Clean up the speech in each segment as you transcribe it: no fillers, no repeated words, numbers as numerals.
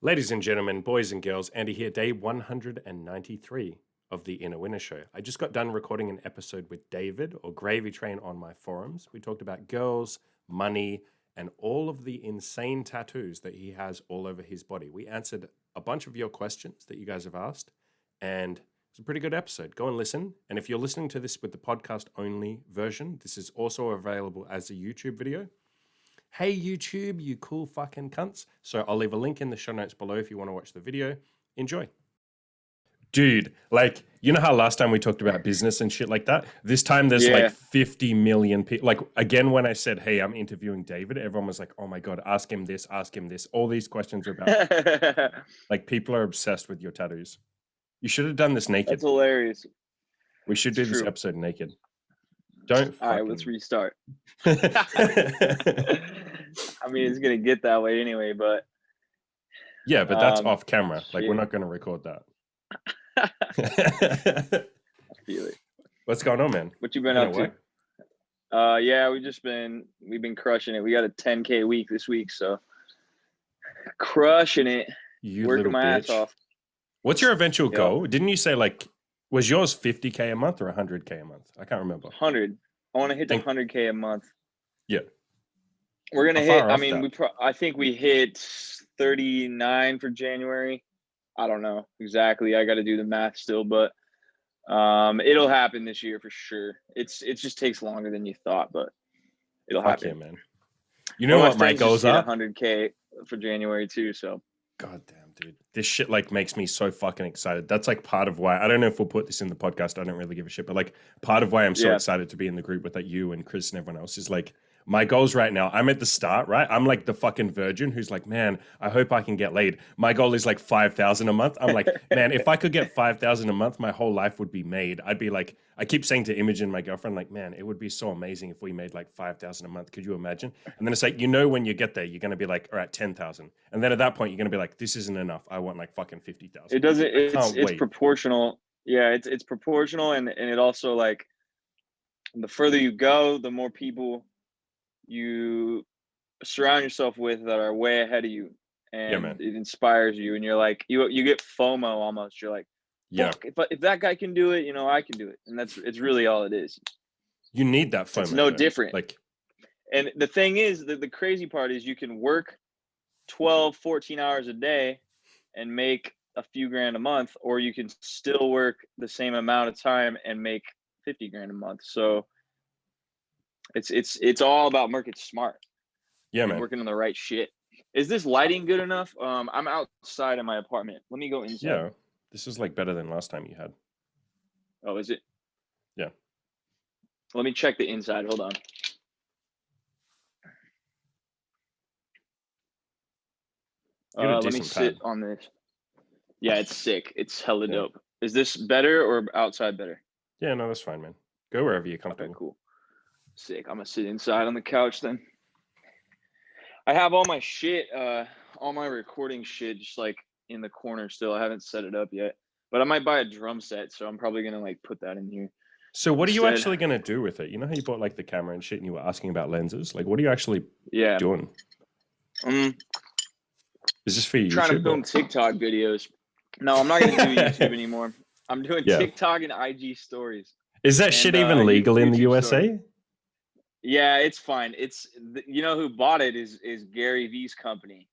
Ladies and gentlemen, boys and girls, Andy here, day 193 of the Inner Winner Show. I just got done recording an episode with David, or Gravy Train, on my forums. We talked about girls, money, and all of the insane tattoos that he has all over his body. We answered a bunch of your questions that you guys have asked, and it's a pretty good episode. Go and listen. And if you're listening to this with the podcast only version, this is also available as a YouTube video. Hey YouTube, you cool fucking cunts. So I'll leave a link in the show notes below if you want to watch the video. Enjoy. Dude, like, you know how last time we talked about business and shit like that? This time there's like 50 million people. Like, again, when I said, hey, I'm interviewing David, everyone was like, oh my God, ask him this, ask him this. All these questions are about, like, people are obsessed with your tattoos. You should have done this naked. That's hilarious. We should do this episode naked. Don't All right, let's restart. I mean, it's going to get that way anyway, but... Yeah, but that's off camera. Like, we're not going to record that. I feel it. What's going on, man? What you been up to? Yeah, we've been crushing it. We got a 10K week this week, so crushing it. You working my ass off. What's your eventual goal? Didn't you say, like, was yours 50K a month or 100K a month? I can't remember. 100. I want to hit the 100K a month. Yeah. We're gonna hit. I mean, I think we hit 39 for January. I don't know exactly. I got to do the math still, but it'll happen this year for sure. It just takes longer than you thought, but it'll happen. Yeah, man. You know what my goals are? 100K for January too. So. God damn, dude. This shit like makes me so fucking excited. That's like part of why, I don't know if we'll put this in the podcast. I don't really give a shit, but like part of why I'm so excited to be in the group with like you and Chris and everyone else is like, my goals right now, I'm at the start, right? I'm like the fucking virgin who's like, man, I hope I can get laid. My goal is like 5,000 a month. I'm like, man, if I could get 5,000 a month, my whole life would be made. I'd be like, I keep saying to Imogen, my girlfriend, like, man, it would be so amazing if we made like 5,000 a month. Could you imagine? And then it's like, you know, when you get there, you're going to be like, all right, 10,000. And then at that point, you're going to be like, this isn't enough. I want like fucking 50,000. It doesn't, it's proportional. Yeah, it's proportional. And it also like, the further you go, the more people you surround yourself with that are way ahead of you, and it inspires you, and you're like you get FOMO almost. You're like, fuck, if that guy can do it, you know, I can do it. And it's really all it is. You need that FOMO. It's no different. Like, and the thing is that the crazy part is you can work 12 14 hours a day and make a few grand a month, or you can still work the same amount of time and make 50 grand a month. So it's all about market smart. Yeah, man. Working on the right shit. Is this lighting good enough? I'm outside in my apartment. Let me go inside. Yeah, this is like better than last time you had. Oh, is it? Yeah. Let me check the inside. Hold on. Let me sit on this. Yeah, it's sick. It's hella dope. Is this better or outside better? Yeah, no, that's fine, man. Go wherever you're comfortable. Okay, cool. Sick. I'm gonna sit inside on the couch then. I have all my shit, all my recording shit just like in the corner still. I haven't set it up yet, but I might buy a drum set, so I'm probably gonna like put that in here. So what are you actually gonna do with it? You know how you bought like the camera and shit and you were asking about lenses? Like, what are you actually doing? Is this for you? Trying to film TikTok videos. No, I'm not gonna do YouTube anymore. I'm doing TikTok and IG stories. Is that shit even legal in the USA? Stories. Yeah, it's fine. It's, you know who bought it is Gary V's company.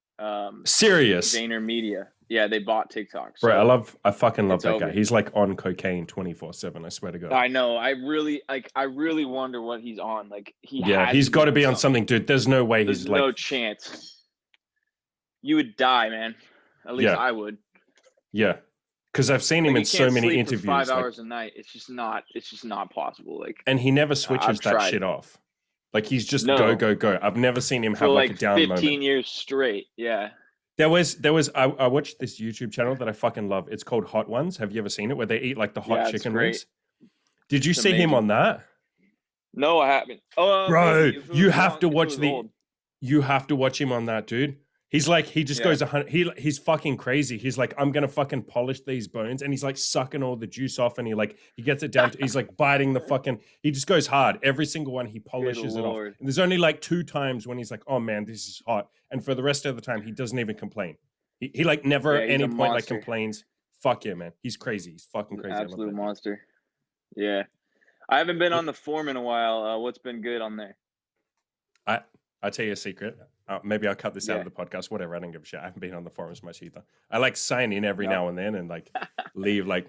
Serious? VaynerMedia. Yeah, they bought TikTok. So bro, I fucking love that guy. He's like on cocaine 24/7. I swear to God. I know. I really wonder what he's on. Like he's got to be on something, dude. There's no way he's like. No chance. You would die, man. At least I would. Yeah, because I've seen him in so many interviews. For 5 hours a night. It's just not possible. Like, and he never switches that shit off. Like, he's just go, go, go. I've never seen him have like a down 15 moment. Years straight. Yeah. There was. I watched this YouTube channel that I fucking love. It's called Hot Ones. Have you ever seen it? Where they eat like the hot chicken wings. Did you see him on that? No, I haven't. Oh, bro, you have to watch you have to watch him on that, dude. He's like, he just goes 100. He's fucking crazy. He's like, I'm gonna fucking polish these bones, and he's like sucking all the juice off, and he gets it down. He's like biting the fucking. He just goes hard. Every single one he polishes it off. And there's only like 2 times when he's like, oh man, this is hot, and for the rest of the time he doesn't even complain. He like never Yeah, at he's a any point like monster. complains. Fuck yeah, man. He's crazy. He's fucking crazy. Absolute monster. Yeah. I haven't been on the forum in a while. What's been good on there? I'll tell you a secret. Maybe I'll cut this out Yeah. of the podcast. Whatever. I don't give a shit. I haven't been on the forums much either. I like sign in every No. now and then and like leave. Like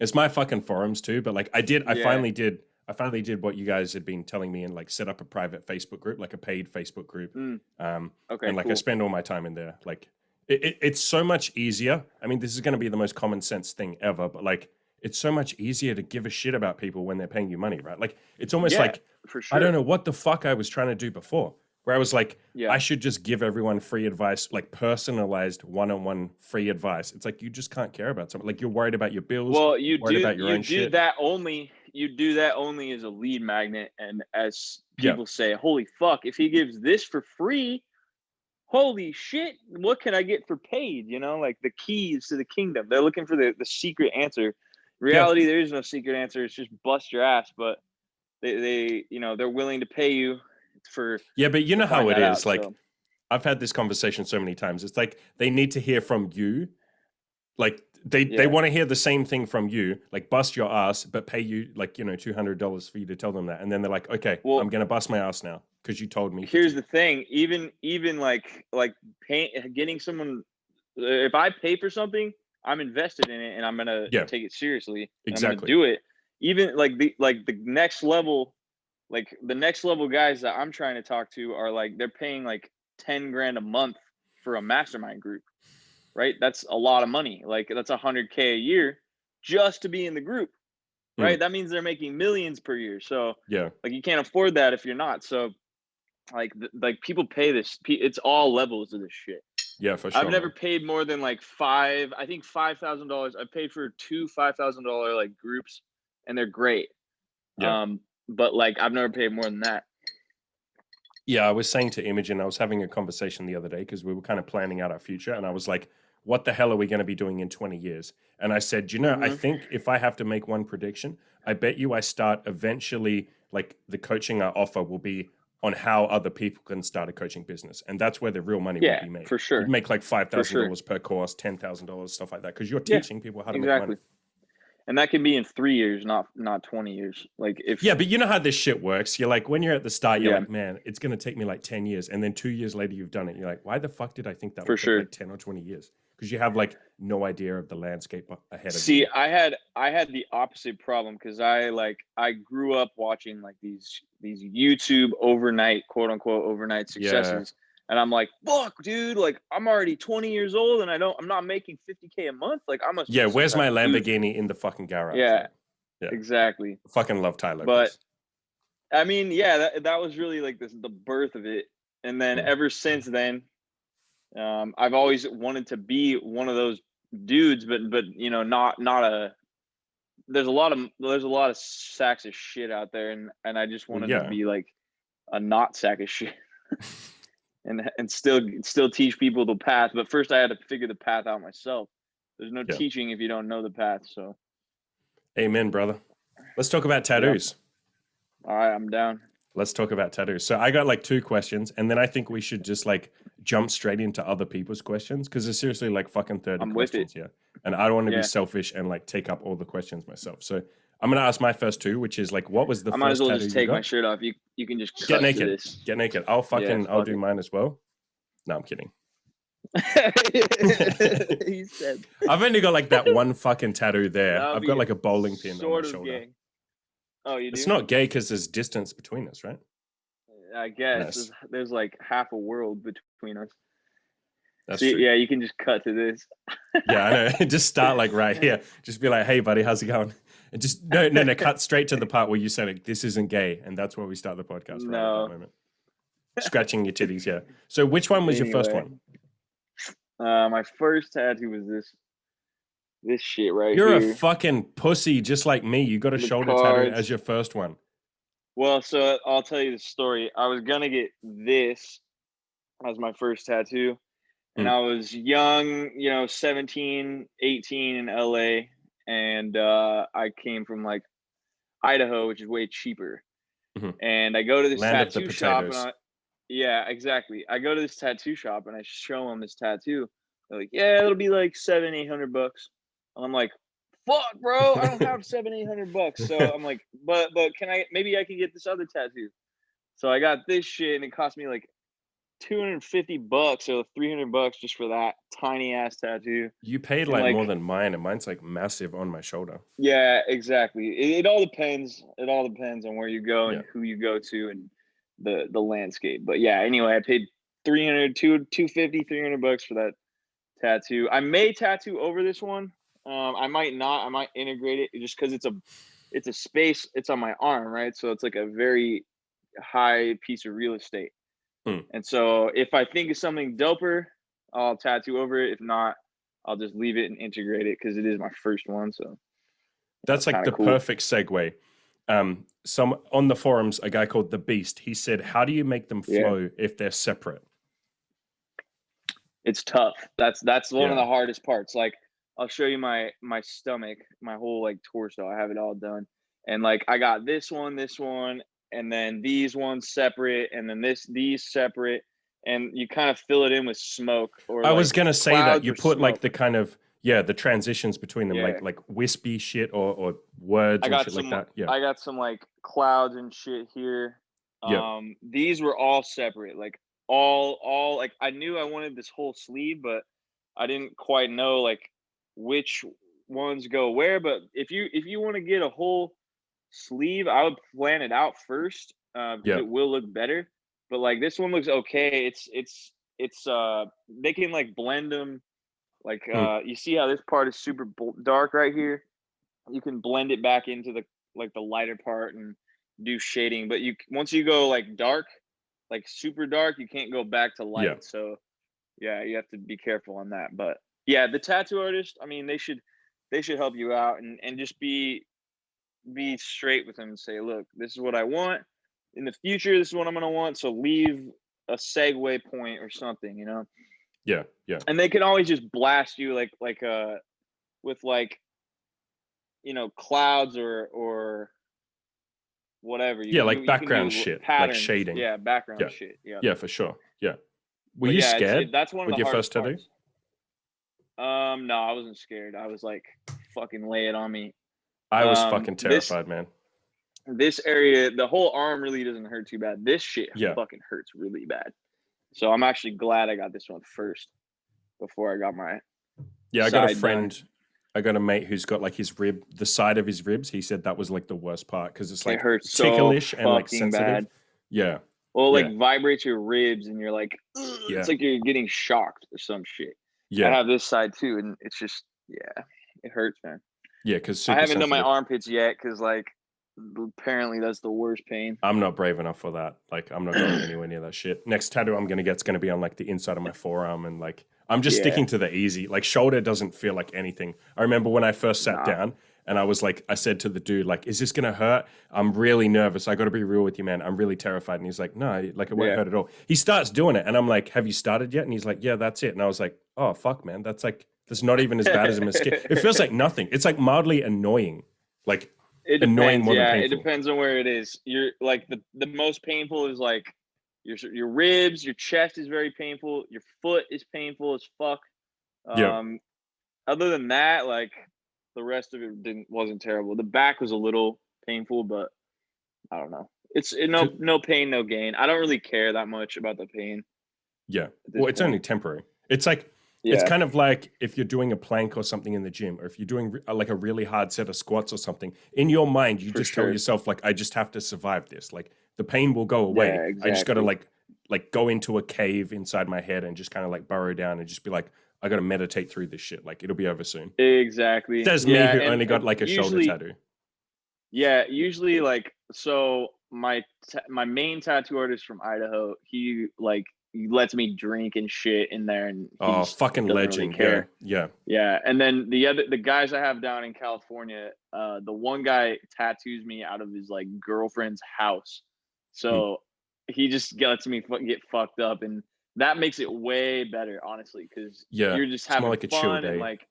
it's my fucking forums too. But like I Yeah. finally did what you guys had been telling me and like set up a private Facebook group, like a paid Facebook group. Okay. And like cool. I spend all my time in there. Like it's so much easier. I mean, this is going to be the most common sense thing ever, but like it's so much easier to give a shit about people when they're paying you money, right? Like it's almost like for sure. I don't know what the fuck I was trying to do before. Where I was like, Yeah. I should just give everyone free advice, like personalized one-on-one free advice. It's like you just can't care about something. Like you're worried about your bills. Well, you're worried about your own shit. You do that only as a lead magnet, and as people say, holy fuck, if he gives this for free, holy shit, what can I get for paid? You know, like the keys to the kingdom. They're looking for the secret answer. Reality, there is no secret answer. It's just bust your ass. But they they're willing to pay you for. Yeah, but you know how it is. Like so. I've had this conversation so many times. It's like they need to hear from you. Like they want to hear the same thing from you, like bust your ass, but pay you like, $200 for you to tell them that. And then they're like, okay, well, I'm going to bust my ass now because you told me. Here's the thing. Even like getting someone, if I pay for something, I'm invested in it and I'm going to take it seriously. Exactly. I'm going to do it. Even like the next level, like the next level guys that I'm trying to talk to are like, they're paying like 10 grand a month for a mastermind group, right? That's a lot of money. Like that's $100K a year just to be in the group, right? That means they're making millions per year. So like you can't afford that if you're not. So like people pay this. It's all levels of this shit. Yeah, for sure. I've never paid more than like $5,000. I paid for two $5,000 like groups, and they're great. Yeah. But like I've never paid more than that. Yeah, I was saying to Imogen, I was having a conversation the other day because we were kind of planning out our future, and I was like, what the hell are we going to be doing in 20 years? And I said, I think if I have to make one prediction, I bet you I start eventually, like the coaching I offer will be on how other people can start a coaching business. And that's where the real money will be made. For sure. You'd make like $5,000 per course, $10,000, stuff like that, because you're teaching people how to make money. And that can be in 3 years, not 20 years. Like if but you know how this shit works. You're like, when you're at the start, you're like, man, it's going to take me like 10 years. And then 2 years later, you've done it. You're like, why the fuck did I think that would take like 10 or 20 years? Because you have like no idea of the landscape ahead of you. See, I had the opposite problem because I grew up watching like these YouTube overnight, quote unquote, overnight successes. And I'm like, fuck, dude, like I'm already 20 years old and I'm not making 50K a month. Like I must. Where's my Lamborghini in the fucking garage? Yeah, exactly. I fucking love Tyler. But I mean, that was really like the birth of it. And then ever since then, I've always wanted to be one of those dudes, but not a. There's a lot of sacks of shit out there, and I just wanted to be like a not sack of shit. And still teach people the path, but first I had to figure the path out myself. There's no teaching if you don't know the path. So, amen, brother. Let's talk about tattoos. All right, I'm down. Let's talk about tattoos. So I got like 2 questions, and then I think we should just like jump straight into other people's questions because there's seriously like fucking 30 questions here, and I don't want to be selfish and like take up all the questions myself. So I'm gonna ask my first 2, which is like, what was the first tattoo? I might as well just take my shirt off. You can just get naked. Get naked. I'll do mine as well. No, I'm kidding. He said. I've only got like that one fucking tattoo there. I've got like a bowling pin on my shoulder. Gay. Oh, you do? It's not gay because there's distance between us, right? I guess there's like half a world between us. That's true. Yeah, you can just cut to this. Yeah, I know. Just start like right here. Just be like, "Hey, buddy, how's it going?" And just no, cut straight to the part where you say like, "This isn't gay," and that's where we start the podcast. Right at that moment. Scratching your titties, yeah. So, which one was your first one? My first tattoo was this shit right here. You're a fucking pussy, just like me. You got a shoulder tattoo as your first one. Well, so I'll tell you the story. I was gonna get this as my first tattoo. And I was young, 17, 18 in LA. And I came from like Idaho, which is way cheaper. And I go to this tattoo shop. Yeah, exactly. I go to this tattoo shop and I show them this tattoo. They're like, yeah, it'll be like $700-800. I'm like, fuck, bro, I don't have $700-800. So I'm like, but maybe I can get this other tattoo. So I got this shit, and it cost me like $250 or $300 just for that tiny ass tattoo. You paid And like like, more than mine, and mine's like massive on my shoulder. yeah, exactly. It all depends. It all depends on where you go and Yeah. who you go to and the landscape. But yeah, anyway, I paid 250 $300 for that tattoo. I may tattoo over this one. I might not. I might integrate it just because it's a space. It's on my arm, right? So it's like a very high piece of real estate. Hmm. And so if I think of something doper, I'll tattoo over it. If not, I'll just leave it and integrate it because it is my first one. So That's like kind the of cool. perfect segue. Some on the forums, a guy called the Beast, he said, how do you make them flow if they're separate? It's tough. That's one of Yeah. the hardest parts. Like, I'll show you my stomach, my whole like torso. I have it all done. And like I got this one, and then these ones separate, and then these separate, and you kind of fill it in with smoke or I like was gonna say that clouds you or put like smoke. the kind of the transitions between them, Yeah. like wispy shit or words and shit like that. Yeah. I got some like clouds and shit here. Yeah. These were all separate. Like all like I knew I wanted this whole sleeve, but I didn't quite know like which ones go where. But if you want to get a whole sleeve, I would plan it out first because Yeah. it will look better. But like this one looks okay. It's they can like blend them. Like you see how this part is super dark right here. You can blend it back into the lighter part and do shading. But once you go like dark, like super dark, you can't go back to light. Yeah. So yeah, you have to be careful on that. But yeah, the tattoo artist, I mean, they should help you out and just be straight with them and say, look, this is what I want in the future. This is what I'm gonna want. So leave a segue point or something, you know. Yeah. Yeah. And they can always just blast you with like, you know, clouds or whatever. Yeah, like You can background do shit, like patterns. shading. Yeah, background Yeah. shit. Yeah. Yeah, for sure. Yeah. Were But you yeah, scared that's one of with the your hardest first tattoo? parts. No, I wasn't scared. I was like, fucking lay it on me. I was fucking terrified, man. This area, the whole arm really doesn't hurt too bad. This shit fucking hurts really bad. So I'm actually glad I got this one first before I got my I got a friend. done. I got a mate who's got like his rib, the side of his ribs. He said that was like the worst part because it's like it hurts ticklish so and like fucking sensitive. bad. Yeah. Well, like vibrates your ribs and you're like, Yeah. It's like you're getting shocked or some shit. Yeah. I have this side too, and it's just it hurts, man. Yeah, because I haven't done my armpits yet because like apparently that's the worst pain. I'm not brave enough for that. Like I'm not going anywhere near that shit. Next tattoo I'm gonna get's gonna be on like the inside of my forearm, and like I'm just sticking to the easy. Like shoulder doesn't feel like anything. I remember when I first sat down and I was like, I said to the dude, like, is this gonna hurt? I'm really nervous. I gotta be real with you, man. I'm really terrified. And he's like, no, like it won't hurt at all. He starts doing it and I'm like, have you started yet? And he's like, yeah, that's it. And I was like, oh fuck, man, that's not even as bad as a mosquito. It feels like nothing. It's like mildly annoying. Like it annoying depends, more than painful. It depends on where it is. You're like the most painful is like your ribs, your chest is very painful, your foot is painful as fuck. Other than that, like the rest of it wasn't terrible. The back was a little painful, but I don't know. It's no pain, no gain. I don't really care that much about the pain. Yeah. Well, it's only temporary. It's like it's kind of like if you're doing a plank or something in the gym, or if you're doing like a really hard set of squats or something, in your mind, you just tell yourself, like, I just have to survive this. Like the pain will go away. Yeah, exactly. I just got to like go into a cave inside my head and just kind of like burrow down and just be like, I got to meditate through this shit. Like it'll be over soon. Exactly. There's me who only got like a shoulder tattoo. Yeah. Usually like, so my main tattoo artist from Idaho, he lets me drink and shit in there, and fucking legend. Really yeah. And then the guys I have down in California, the one guy tattoos me out of his like girlfriend's house, so he just lets me get fucked up, and that makes it way better, honestly, because you're just having more like fun a chill day. and like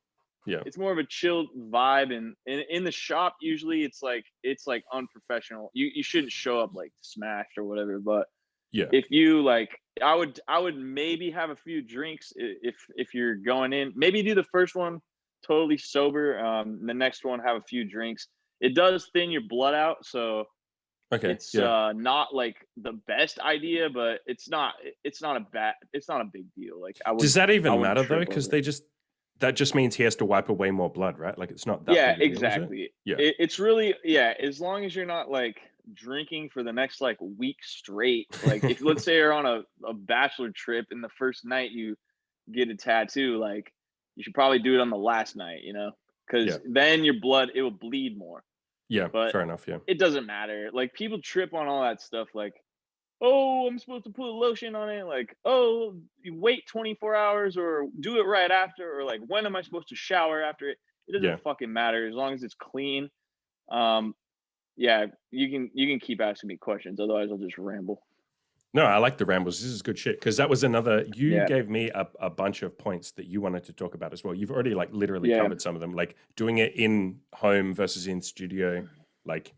it's more of a chill vibe, and in the shop usually it's like unprofessional. You shouldn't show up like smashed or whatever, but Yeah. If you like, I would maybe have a few drinks if you're going in. Maybe do the first one totally sober. The next one have a few drinks. It does thin your blood out, so Okay. it's Yeah. not like the best idea, but it's not a big deal. Like Does that I even wouldn't matter though? trip Because over it. that just means he has to wipe away more blood, right? Like it's not that Yeah, big a deal, is it? exactly. Yeah. It's really, yeah, as long as you're not like drinking for the next like week straight. Like if let's say you're on a bachelor trip and the first night you get a tattoo, like you should probably do it on the last night, Yeah. because then your blood, it will bleed more. Yeah. But Fair enough. Yeah. it doesn't matter. Like people trip on all that stuff. Like, oh, I'm supposed to put lotion on it. Like, oh, you wait 24 hours or do it right after, or like, when am I supposed to shower after it? It Yeah. doesn't fucking matter as long as it's clean. Um, yeah, you can keep asking me questions, otherwise I'll just ramble. No, I like the rambles. This is good shit. Because that was another. You Yeah, gave me a bunch of points that you wanted to talk about as well. You've already like literally yeah, covered some of them, like doing it in home versus in studio, like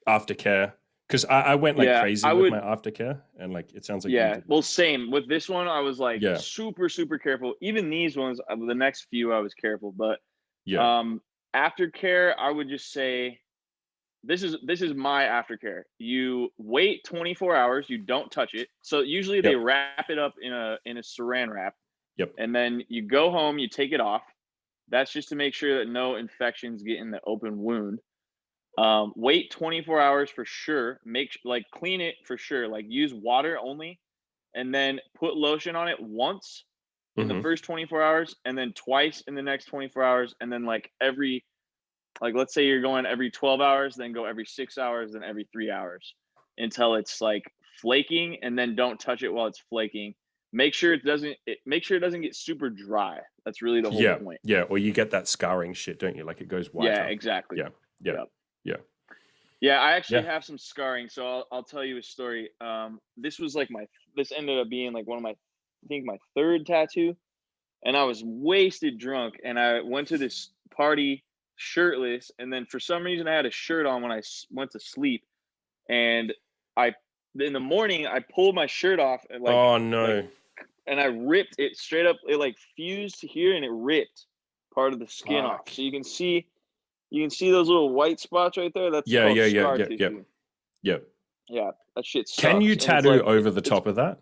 aftercare. Because I went like yeah. crazy I with would. my aftercare, and like it sounds like you Yeah. did. Well, same with this one. I was like Yeah. super, super careful. Even these ones, the next few, I was careful. But Yeah. um, aftercare, I would just say this is my aftercare. You wait 24 hours. You don't touch it. So usually they Yep. wrap it up in a Saran wrap, Yep. and then you go home. You take it off. That's just to make sure that no infections get in the open wound. Wait 24 hours for sure. Like clean it for sure. Like use water only, and then put lotion on it once in the Mm-hmm. first 24 hours, and then twice in the next 24 hours, and then like let's say you're going every 12 hours, then go every 6 hours, then every 3 hours until it's like flaking, and then don't touch it while it's flaking. Make sure it doesn't get super dry. That's really the whole Yeah. point. Yeah. Or you get that scarring shit, don't you? Like it goes Yeah, whiter. exactly. Yeah. Yeah. Yep. Yeah. Yeah, I actually Yeah. have some scarring, so I'll tell you a story. This was like this ended up being like one of my, I think my third tattoo, and I was wasted drunk, and I went to this party shirtless, and then for some reason I had a shirt on when I went to sleep, and I in the morning I pulled my shirt off and Oh like no. and I ripped it straight up. It like fused to here, and it ripped part of the skin off. Fuck. So you can see those little white spots right there. That's Yeah. called Yeah. Yeah. scar Yep. Yep. tissue. Yep. Yeah, that shit Can you sucks. And it's tattoo like over the it's top of that?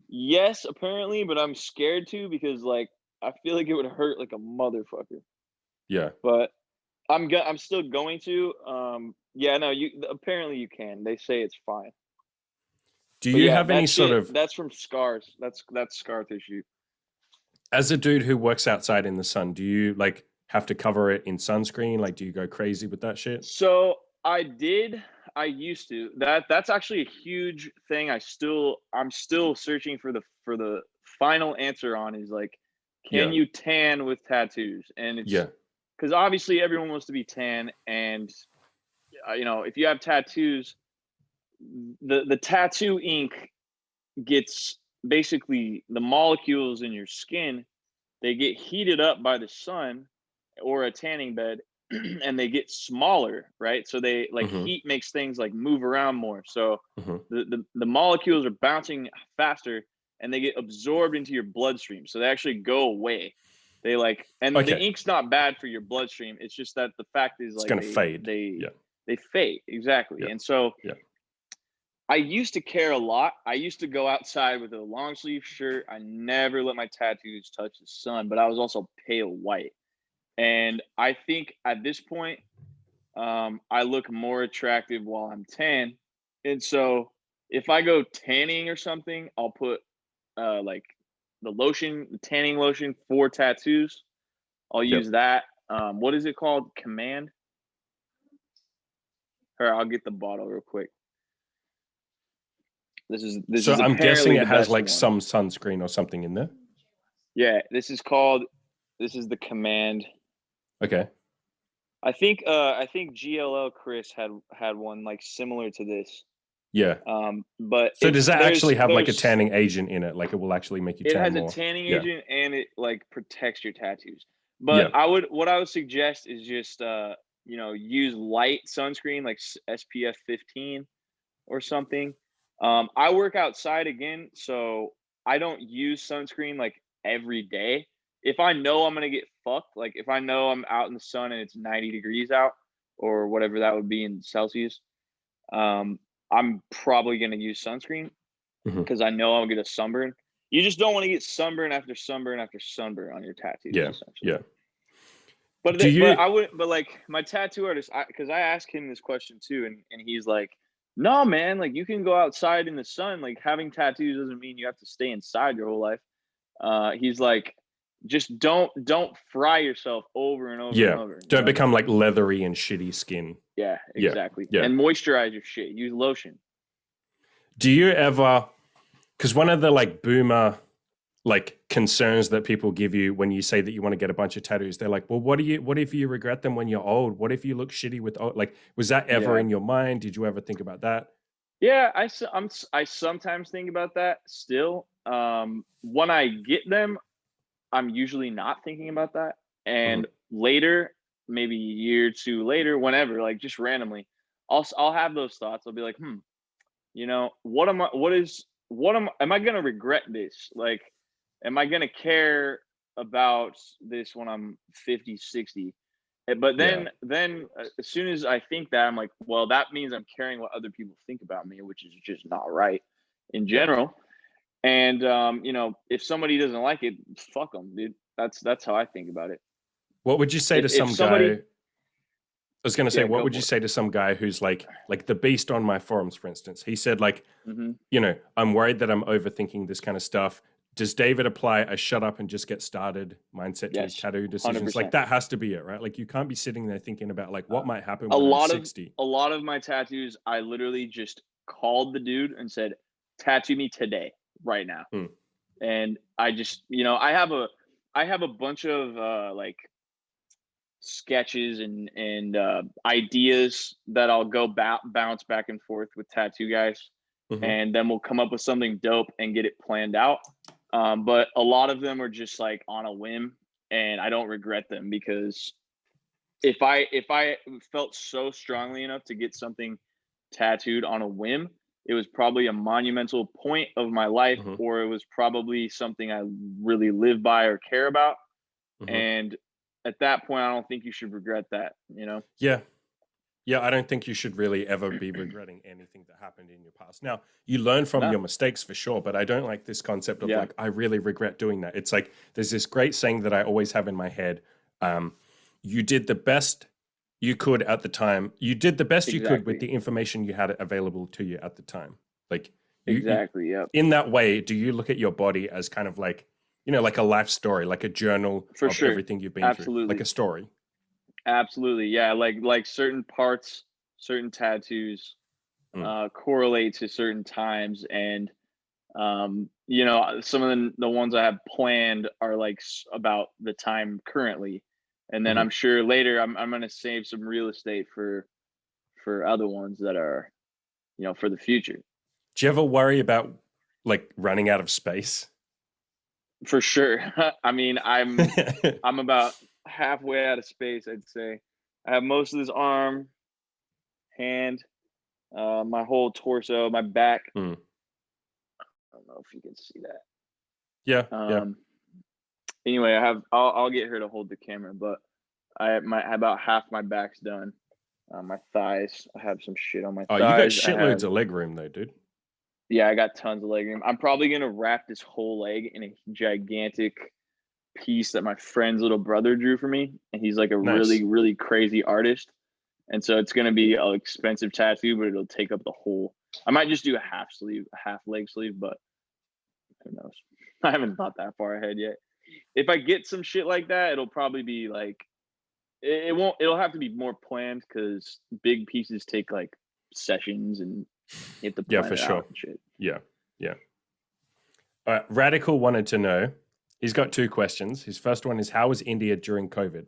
yes, apparently, but I'm scared to because like I feel like it would hurt like a motherfucker. Yeah. But I'm still going to. Yeah, no, you apparently you can. They say it's fine. Do But you yeah, have any that sort shit of, that's from scars. That's scar tissue. as a dude who works outside in the sun, do you like have to cover it in sunscreen? Like, do you go crazy with that shit? So I used to. That's actually a huge thing. I'm still searching for the final answer on is like, can Yeah. you tan with tattoos? And it's Yeah. because obviously everyone wants to be tan, and if you have tattoos, the tattoo ink gets basically the molecules in your skin, they get heated up by the sun or a tanning bed, and they get smaller, right? So they like Mm-hmm. heat makes things like move around more. So Mm-hmm. the molecules are bouncing faster, and they get absorbed into your bloodstream. So they actually go away. They like, and the Okay. ink's not bad for your bloodstream. It's just that the fact is It's like gonna they fade. they Yeah. they fade exactly. Yeah. And so Yeah. I used to care a lot. I used to go outside with a long sleeve shirt. I never let my tattoos touch the sun, but I was also pale white. And I think at this point, I look more attractive while I'm tan. And so if I go tanning or something, I'll put like the tanning lotion for tattoos. I'll Yep. use that. What is it called? Command? Or I'll get the bottle real quick. This So is I'm guessing apparently it the has best like one. some sunscreen or something in there. Yeah, this is the Command. Okay. I think GLL Chris had one like similar to this. Yeah. But So does that actually have like a there's tanning agent in it? Like it will actually make you it tan has a more? tanning Yeah. agent, and it like protects your tattoos. But Yeah. what I would suggest is just use light sunscreen like SPF 15 or something. I work outside again, so I don't use sunscreen like every day. If I know I'm gonna get fucked, like if I know I'm out in the sun and it's 90 degrees out or whatever that would be in Celsius, um, I'm probably gonna use sunscreen Mhm. because I know I'll get a sunburn. You just don't want to get sunburn after sunburn after sunburn on your tattoos, Yeah. essentially. Yeah. But Do but you? I would but like my tattoo artist, because I asked him this question too, and he's like, "No, man, like you can go outside in the sun. Like having tattoos doesn't mean you have to stay inside your whole life." He's like, "Just don't fry yourself over and over and Yeah. over." You Don't know? become like leathery and shitty skin. Yeah, Yeah. exactly. Yeah. And moisturize your shit. Use lotion. Do you ever? Because one of the like boomer like concerns that people give you when you say that you want to get a bunch of tattoos, they're like, well, what if you regret them when you're old? What if you look shitty with old? Like, was that ever Yeah, in your mind? Did you ever think about that? yeah. I sometimes think about that still. When I get them, I'm usually not thinking about that. Mhm. And later, maybe a year or two later, whenever, like just randomly, I'll have those thoughts. I'll be like, what am I am I gonna regret this? Like, am I gonna care about this when I'm 50, 60? But Yeah. then as soon as I think that, I'm like, well, that means I'm caring what other people think about me, which is just not right in Yeah. general. And if somebody doesn't like it, fuck them, dude. That's how I think about it. What would you say to If some guy? somebody, I was going to say, yeah, what go would you for it. say to some guy who's like the beast on my forums, for instance? He said, like, Hmm. I'm worried that I'm overthinking this kind of stuff. Does David apply a shut up and just get started mindset to his Yes, tattoo hundred decisions? Like percent. that has to be it, right? Like you can't be sitting there thinking about like what might happen A when I'm lot of 60. a lot of my tattoos, I literally just called the dude and said, "Tattoo me today, right now." Hmm. And I just, I have a bunch of like sketches and ideas that I'll go bounce back and forth with tattoo guys, Hmm. and then we'll come up with something dope and get it planned out. But a lot of them are just like on a whim, and I don't regret them because if I felt so strongly enough to get something tattooed on a whim, it was probably a monumental point of my life, Hmm. or it was probably something I really live by or care about. Hmm. And at that point, I don't think you should regret that. Yeah. Yeah, I don't think you should really ever be regretting anything that happened in your past. Now, you learn from No. your mistakes for sure, but I don't like this concept of Yeah. like, I really regret doing that. It's like, there's this great saying that I always have in my head. Um, you did the best you could at the time. You did the best you could with Exactly. the information you had available to you at the time. Like, you Exactly. Yep. in that way, do you look at your body as kind of like, like a life story, like a journal For of sure. everything you've been through, like a Absolutely. story? Absolutely. Yeah. Like certain parts, certain tattoos Mm, correlate to certain times, and some of the ones I have planned are like about the time currently, and then mhm. I'm sure later I'm gonna save some real estate for other ones that are for the future. Do you ever worry about like running out of space? For sure. I mean, I'm about halfway out of space, I'd say. I have most of this arm, hand, my whole torso, my back. Mm. I don't know if you can see that. Yeah, yeah. Anyway, I'll get her to hold the camera, but my about half my back's done. My thighs, I have some shit on my Oh, you got thighs. shitloads of leg room though, dude. Yeah, I got tons of leg room. I'm probably gonna wrap this whole leg in a gigantic piece that my friend's little brother drew for me, and he's like a Nice. really, really crazy artist. And so it's gonna be an expensive tattoo, but it'll take up the whole. I might just do a half sleeve, a half leg sleeve, but who knows? I haven't thought that far ahead yet. If I get some shit like that, it'll probably be like it won't. It'll have to be more planned because big pieces take like sessions, and you have to Yeah, plan for it out sure. and shit. Yeah, yeah. All right. Radical wanted to know. He's got two questions. His first one is, how was India during COVID?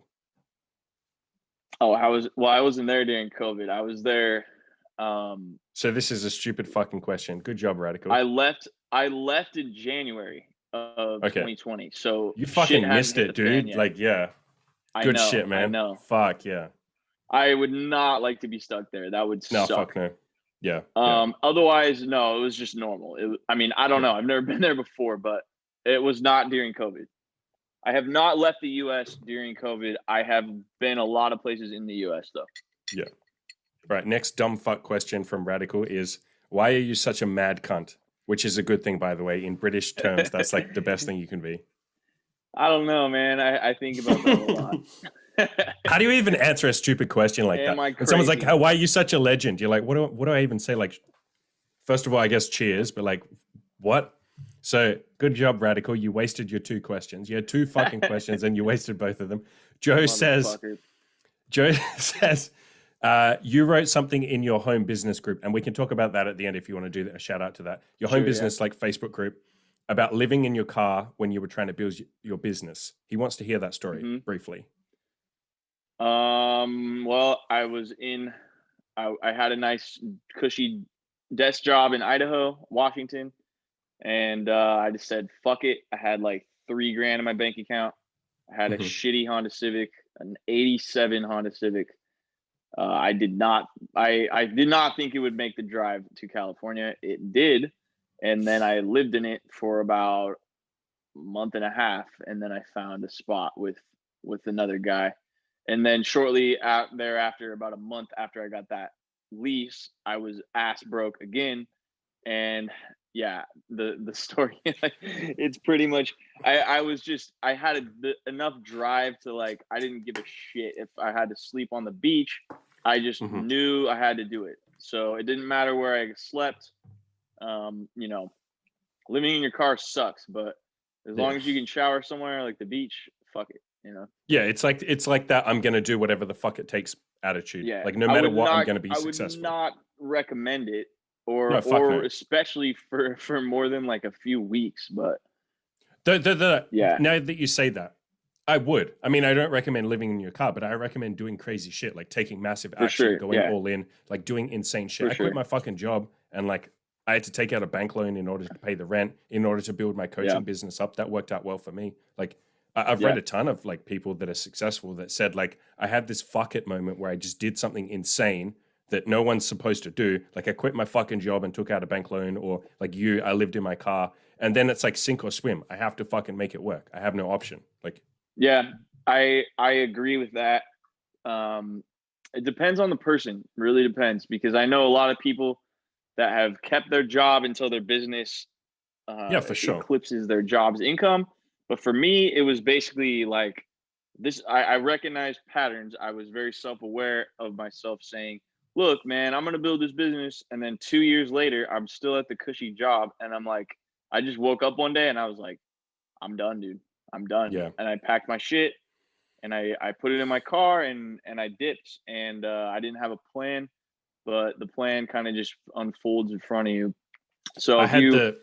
Oh, I wasn't there during COVID. I was there. Um, So this is a stupid fucking question. Good job, Radical. I left in January of Okay. 2020, so You shit fucking hadn't missed hit it, the fan dude. yet. Like, yeah. I Good shit, know, I man. know. Fuck yeah. I would not like to be stuck there. That would No, suck. fuck no. Yeah. Yeah. Otherwise, no, it was just normal. I mean, I don't know. I've never been there before, but it was not during COVID. I have not left the US during COVID. I have been a lot of places in the US though. Yeah. Right. Next dumb fuck question from Radical is, why are you such a mad cunt? Which is a good thing, by the way. In British terms, that's like the best thing you can be. I don't know, man. I think about that a lot. How do you even answer a stupid question like Am that? I And someone's like, crazy? why are you such a legend? You're like, what do I even say? Like, first of all, I guess cheers, but like, what? So good job, Radical. You wasted your 2 questions. You had 2 fucking questions and you wasted both of them. Joe says, Motherfucker. Joe says, you wrote something in your home business group, and we can talk about that at the end if you want to do a shout out to that. Your home Sure, yeah. business, like Facebook group, about living in your car when you were trying to build your business. He wants to hear that story briefly. Well, I had a nice cushy desk job in Idaho, Washington, and I just said, fuck it. I had like $3,000 in my bank account. I had a shitty Honda Civic, an 87 Honda Civic. I did not think it would make the drive to California. It did. And then I lived in it for about a month and a half. And then I found a spot with another guy. And then shortly thereafter, about a month after I got that lease, I was ass broke again. And yeah, the story, it's pretty much, I had enough drive to like, I didn't give a shit if I had to sleep on the beach. I just knew I had to do it. So it didn't matter where I slept. You know, living in your car sucks, but as long as you can shower somewhere like the beach, fuck it, you know? Yeah, it's like that I'm gonna do whatever the fuck it takes attitude. Yeah. Like no matter what, I'm gonna be successful. I would not recommend it, No, fuck no. especially for more than like a few weeks, but yeah. Now that you say that, I would. I mean, I don't recommend living in your car, but I recommend doing crazy shit, like taking massive action, going all in, like doing insane shit. I quit my fucking job and like I had to take out a bank loan in order to pay the rent, in order to build my coaching business up. That worked out well for me. Like I've read a ton of like people that are successful that said like, I had this fuck it moment where I just did something insane that no one's supposed to do. Like I quit my fucking job and took out a bank loan, or like I lived in my car, and then it's like sink or swim. I have to fucking make it work. I have no option. Like, yeah, I agree with that. It depends on the person, really depends, because I know a lot of people that have kept their job until their business for sure eclipses their job's income. But for me, it was basically like this. I recognized patterns. I was very self-aware of myself saying, look, man, I'm going to build this business. And then 2 years later, I'm still at the cushy job. And I'm like, I just woke up one day and I was like, I'm done, dude. I'm done. Yeah. And I packed my shit and I put it in my car and I dipped, and I didn't have a plan, but the plan kind of just unfolds in front of you. So I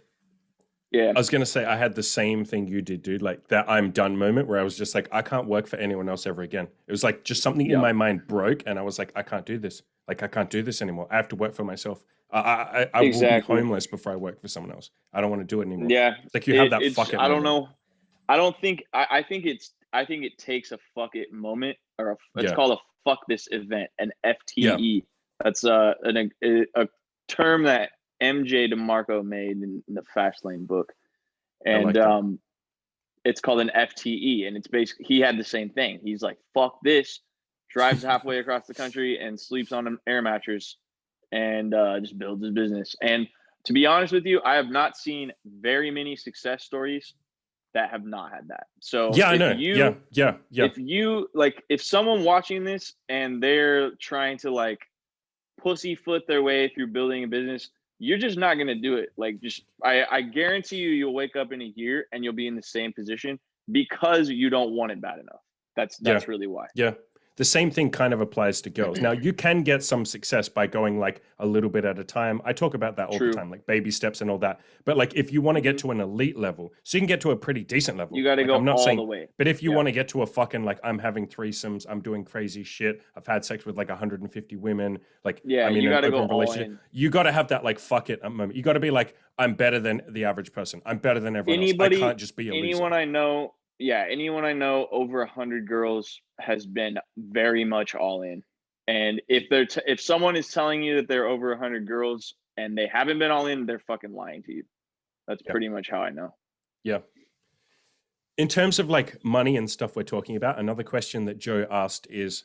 was gonna say I had the same thing you did, dude. Like that I'm done moment where I was just like, I can't work for anyone else ever again. It was like just something in my mind broke, and I was like, I can't do this. Like I can't do this anymore. I have to work for myself. I will be homeless before I work for someone else. I don't want to do it anymore. Yeah, it's like you have that fuck it. I don't know. I don't think. I think it takes a fuck it moment, or it's called a fuck this event, an FTE. That's a term that MJ DeMarco made in the Fastlane book, and it's called an FTE, and it's basically he had the same thing. He's like, fuck this, drives halfway across the country and sleeps on an air mattress, and just builds his business. And to be honest with you, I have not seen very many success stories that have not had that. So I know. If you like, if someone watching this and they're trying to like pussyfoot their way through building a business, you're just not going to do it. Like, I guarantee you'll wake up in a year and you'll be in the same position because you don't want it bad enough. That's really why. Yeah. The same thing kind of applies to girls. Now, you can get some success by going like a little bit at a time. I talk about that all the time, like baby steps and all that. But like if you want to get to an elite level, so you can get to a pretty decent level. You got to go all the way. But if you want to get to a fucking like, I'm having threesomes, I'm doing crazy shit, I've had sex with like 150 women, like I'm in an open relationship. You got to have that like fuck it moment. You got to be like, I'm better than the average person. I'm better than everyone else. I can't just be a loser. Anyone I know over 100 girls has been very much all in, And if someone is telling you that they're over 100 girls and they haven't been all in, they're fucking lying to you. That's pretty much how I know. Yeah. In terms of like money and stuff we're talking about, another question that Joe asked is,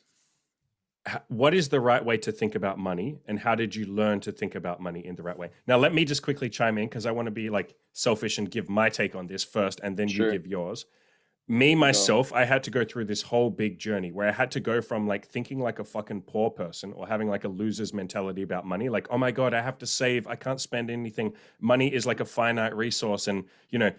what is the right way to think about money, and how did you learn to think about money in the right way? Now, let me just quickly chime in because I want to be like selfish and give my take on this first, and then you give yours. Me, myself, I had to go through this whole big journey where I had to go from like thinking like a fucking poor person or having like a loser's mentality about money. Like, oh my God, I have to save. I can't spend anything. Money is like a finite resource. And, you know,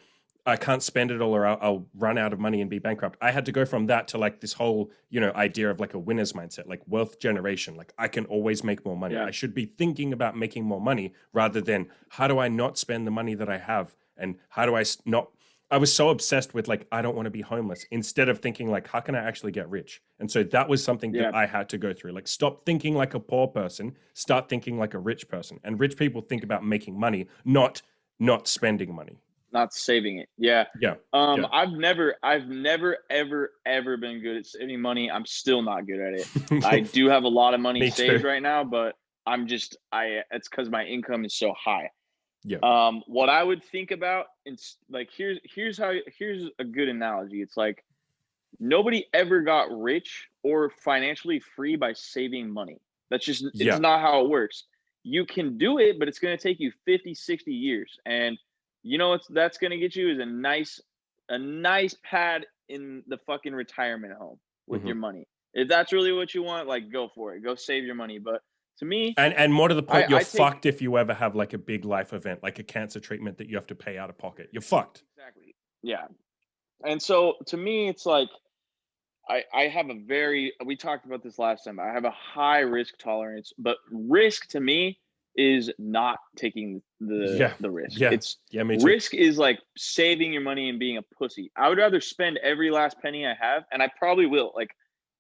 I can't spend it all or I'll run out of money and be bankrupt. I had to go from that to like this whole, you know, idea of like a winner's mindset, like wealth generation. Like I can always make more money. I should be thinking about making more money rather than how do I not spend the money that I have, and how do I not. I was so obsessed with like, I don't want to be homeless, instead of thinking like, how can I actually get rich? And so that was something that I had to go through. Like, stop thinking like a poor person, start thinking like a rich person. And rich people think about making money, not spending money. Not saving it. Yeah. I've never ever been good at saving money. I'm still not good at it. I do have a lot of money saved right now, but it's because my income is so high. What I would think about, like, here's a good analogy. It's like, nobody ever got rich or financially free by saving money. That's just, it's not how it works. You can do it, but it's going to take you 50, 60 years. And you know what that's going to get you is a nice pad in the fucking retirement home with your money. If that's really what you want, like, go for it. Go save your money. But to me, and more to the point, you're fucked if you ever have like a big life event, like a cancer treatment that you have to pay out of pocket. You're fucked. Exactly. Yeah. And so to me, it's like, I have we talked about this last time. I have a high risk tolerance, but risk to me is not taking the risk. Risk is like saving your money and being a pussy. I would rather spend every last penny I have, and I probably will. Like,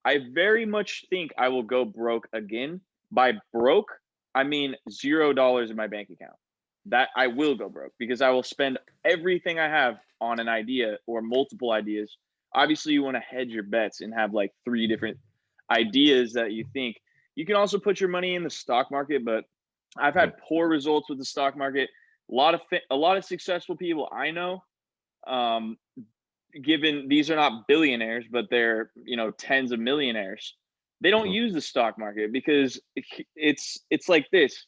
I very much think I will go broke again. By broke, I mean $0 in my bank account. That I will go broke because I will spend everything I have on an idea or multiple ideas. Obviously, you want to hedge your bets and have like 3 different ideas that you think. You can also put your money in the stock market, but I've had poor results with the stock market. A lot of successful people I know, given these are not billionaires, but they're, you know, tens of millionaires. They don't use the stock market because it's like this.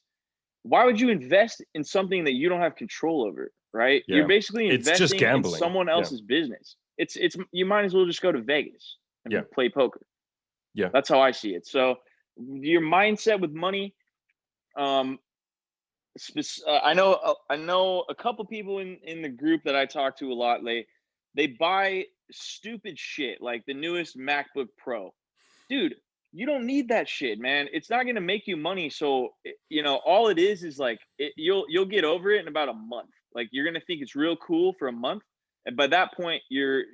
Why would you invest in something that you don't have control over, right? You're basically investing in someone else's business. It's you might as well just go to Vegas and play poker. That's how I see it. So your mindset with money, I know a couple people in the group that I talk to a lot. They buy stupid shit like the newest MacBook Pro. Dude, you don't need that shit, man. It's not going to make you money. So, you know, all it is like, you'll get over it in about a month. Like, you're going to think it's real cool for a month. And by that point, you're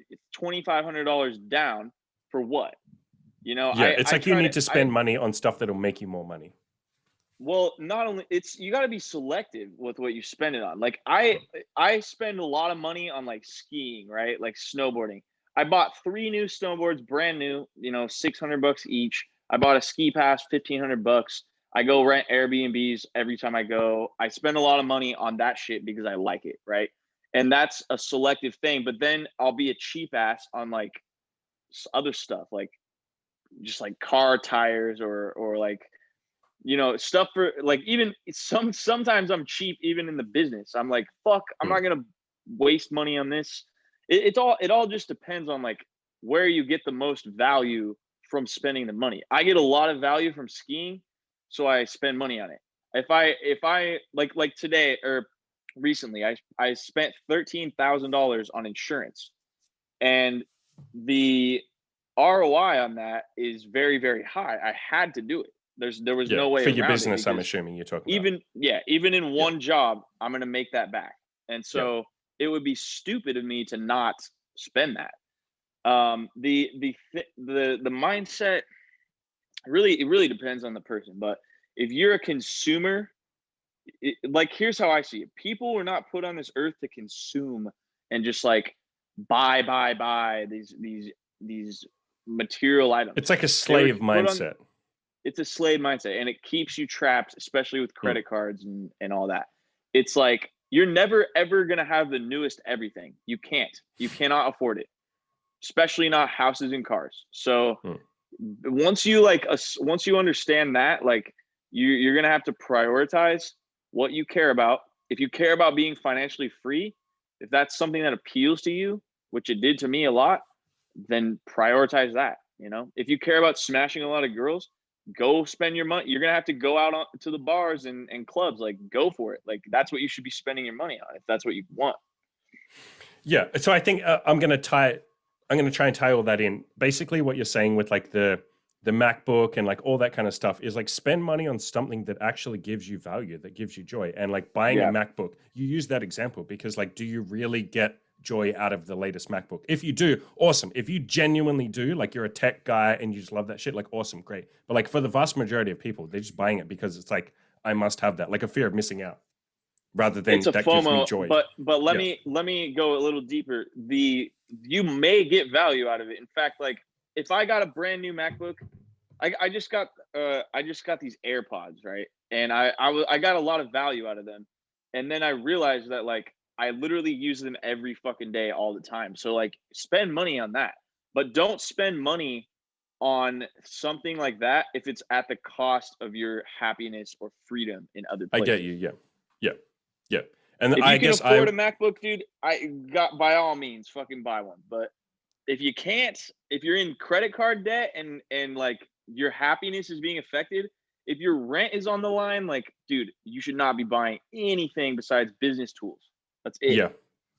$2,500 down for what? You know, it's like you need to spend money on stuff that'll make you more money. Well, not only you got to be selective with what you spend it on. Like, I spend a lot of money on like skiing, right? Like snowboarding. I bought 3 new snowboards, brand new, you know, $600 each. I bought a ski pass, $1,500. I go rent Airbnbs every time I go. I spend a lot of money on that shit because I like it, right? And that's a selective thing. But then I'll be a cheap ass on like other stuff, like just like car tires or like, you know, stuff for like, even sometimes I'm cheap even in the business. I'm like, fuck, I'm not gonna waste money on this. It all just depends on like where you get the most value from spending the money. I get a lot of value from skiing, so I spend money on it. If I like today or recently, I spent $13,000 on insurance, and the ROI on that is very, very high. I had to do it. There was no way for around your business. it, I'm assuming you're talking about. Even in one job, I'm gonna make that back, and so it would be stupid of me to not spend that. The mindset really depends on the person, but if you're a consumer, like, here's how I see it: people were not put on this earth to consume and just like buy these material items. It's like a slave mindset. it's a slave mindset, and it keeps you trapped, especially with credit cards and all that. It's like you're never ever gonna have the newest everything. You can't. You cannot afford it, especially not houses and cars. So once you understand that, like you're gonna have to prioritize what you care about. If you care about being financially free, if that's something that appeals to you, which it did to me a lot, then prioritize that. You know, if you care about smashing a lot of girls, go spend your money. You're gonna have to go out to the bars and clubs. Like, go for it. Like, that's what you should be spending your money on if that's what you want. Yeah. So I think I'm going to try and tie all that in. Basically, what you're saying with like the MacBook and like all that kind of stuff is like spend money on something that actually gives you value, that gives you joy. And like buying a Yeah. MacBook, you use that example because like, do you really get joy out of the latest MacBook? If you do, awesome. If you genuinely do, like you're a tech guy and you just love that shit, like awesome, great. But like for the vast majority of people, they're just buying it because it's like, I must have that, like a fear of missing out rather than It's a that gives me FOMO, joy. but let Yeah. me go a little deeper. You may get value out of it. In fact, like if I got a brand new MacBook, I just got these AirPods, right? And I got a lot of value out of them. And then I realized that like I literally use them every fucking day all the time. So like spend money on that. But don't spend money on something like that if it's at the cost of your happiness or freedom in other I get places. you. Yeah. Yeah. Yeah. And If I you can guess afford a MacBook, dude, I got by all means fucking buy one. But if you can't, if you're in credit card debt and like your happiness is being affected, if your rent is on the line, like, dude, you should not be buying anything besides business tools. That's it. yeah.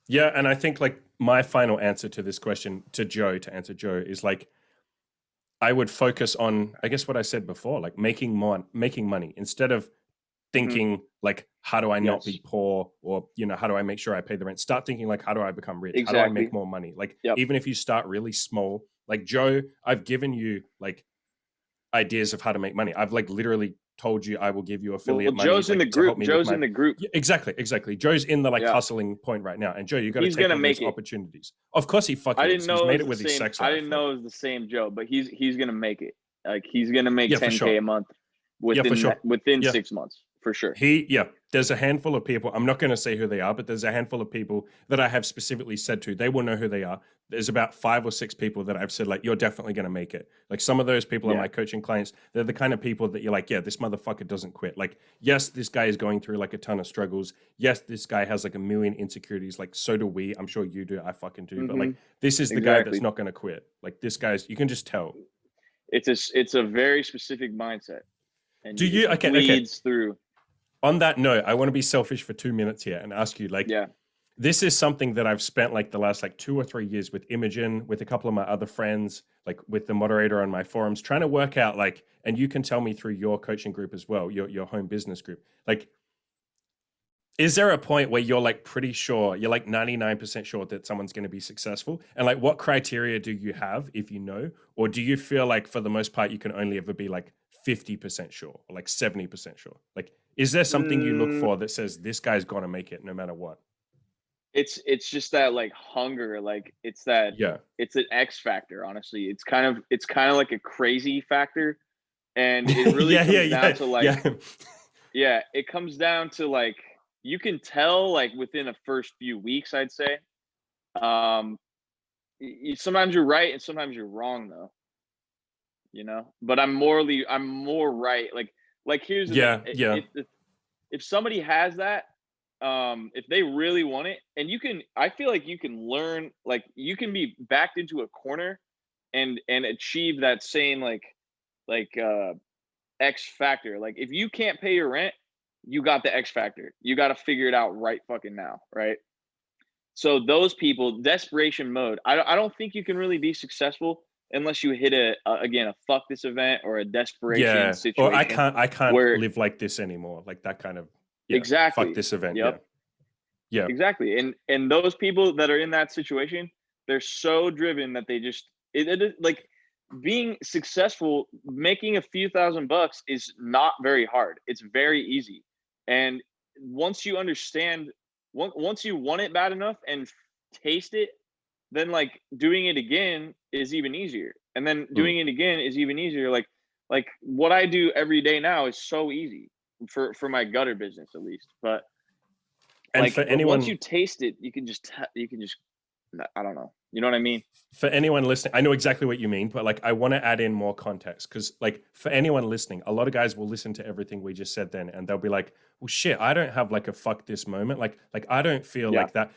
Yeah. And I think like my final answer to this question to answer Joe is like, I would focus on, I guess what I said before, like making money instead of Mhm. thinking like, how do I not be Yes, poor? Or, you know, how do I make sure I pay the rent? Start thinking like, how do I become rich? How do I make exactly. more money? Like, Yep. even if you start really small, like Joe, I've given you like ideas of how to make money. I've like literally told you I will give you Well, affiliate money Joe's in the like to help group. me with Joe's my. in the group. Yeah, exactly. Joe's in the like Yeah. hustling point right now, and Joe, you got to He's take gonna all those make it. opportunities. Of course, he I fucking didn't is. He's know it made was it the with his same. sex I life. didn't Like, know it was the same Joe, but he's gonna make it. Like he's gonna make yeah, for 10K sure. a month Yeah, for sure. within Yeah, 6 months for sure. there's a handful of people. I'm not going to say who they are, but there's a handful of people that I have specifically said to. They will know who they are. There's about 5 or 6 people that I've said, like, you're definitely going to make it. Like, some of those people are Yeah. my coaching clients. They're the kind of people that you're like, yeah, this motherfucker doesn't quit. Like, yes, this guy is going through like a ton of struggles. Yes, this guy has like a million insecurities. Like, so do we. I'm sure you do. I fucking do. But Hmm. like, this is the guy that's Exactly. not going to quit. Like, this guy's, you can just tell. It's a very specific mindset, and Do it you, okay. bleeds through. On that note, I want to be selfish for 2 minutes here and ask you, like, Yeah. this is something that I've spent like the last like 2 or 3 years with Imogen, with a couple of my other friends, like with the moderator on my forums, trying to work out like, and you can tell me through your coaching group as well, your home business group, like, is there a point where you're like pretty sure, you're like 99% sure that someone's going to be successful? And like, what criteria do you have if you know? Or do you feel like for the most part, you can only ever be like 50% sure or like 70% sure? Like, is there something you look Mm, for that says this guy's going to make it no matter what? it's just that like hunger, like Yeah. it's an X factor. Honestly, it's kind of like a crazy factor, and it really Yeah, yeah, comes down yeah, to like, yeah. yeah, it comes down to like you can tell like within the first few weeks, I'd say. Um, sometimes you're right and sometimes you're wrong though, you know. But I'm more right. Like here's the thing: Yeah, yeah, if somebody has that, if they really want it, and I feel like you can learn, like you can be backed into a corner and achieve that same like X factor. Like if you can't pay your rent, you got the X factor. You got to figure it out right fucking now, right? So those people, desperation mode. I don't think you can really be successful unless you hit again a fuck this event or a desperation yeah. Or situation I can't where live like this anymore. Like that kind of, yeah. Fuck exactly. this event. Yep. Yeah, yeah, Exactly. And those people that are in that situation, they're so driven that they just like being successful, making a few $1,000 is not very hard. It's very easy. And once you understand, once you want it bad enough and taste it, then like doing it again is even easier. And then mm, doing it again is even easier. Like like what I do every day now is so easy for my gutter business at least. But And for but once anyone, you taste it, you can just I don't know. You know what I mean? for anyone listening, I know exactly what you mean, but like I want to add in more context because like for anyone listening, a lot of guys will listen to everything we just said then and they'll be like, well shit, I don't have like a fuck this moment. Like I don't feel Yeah. like that.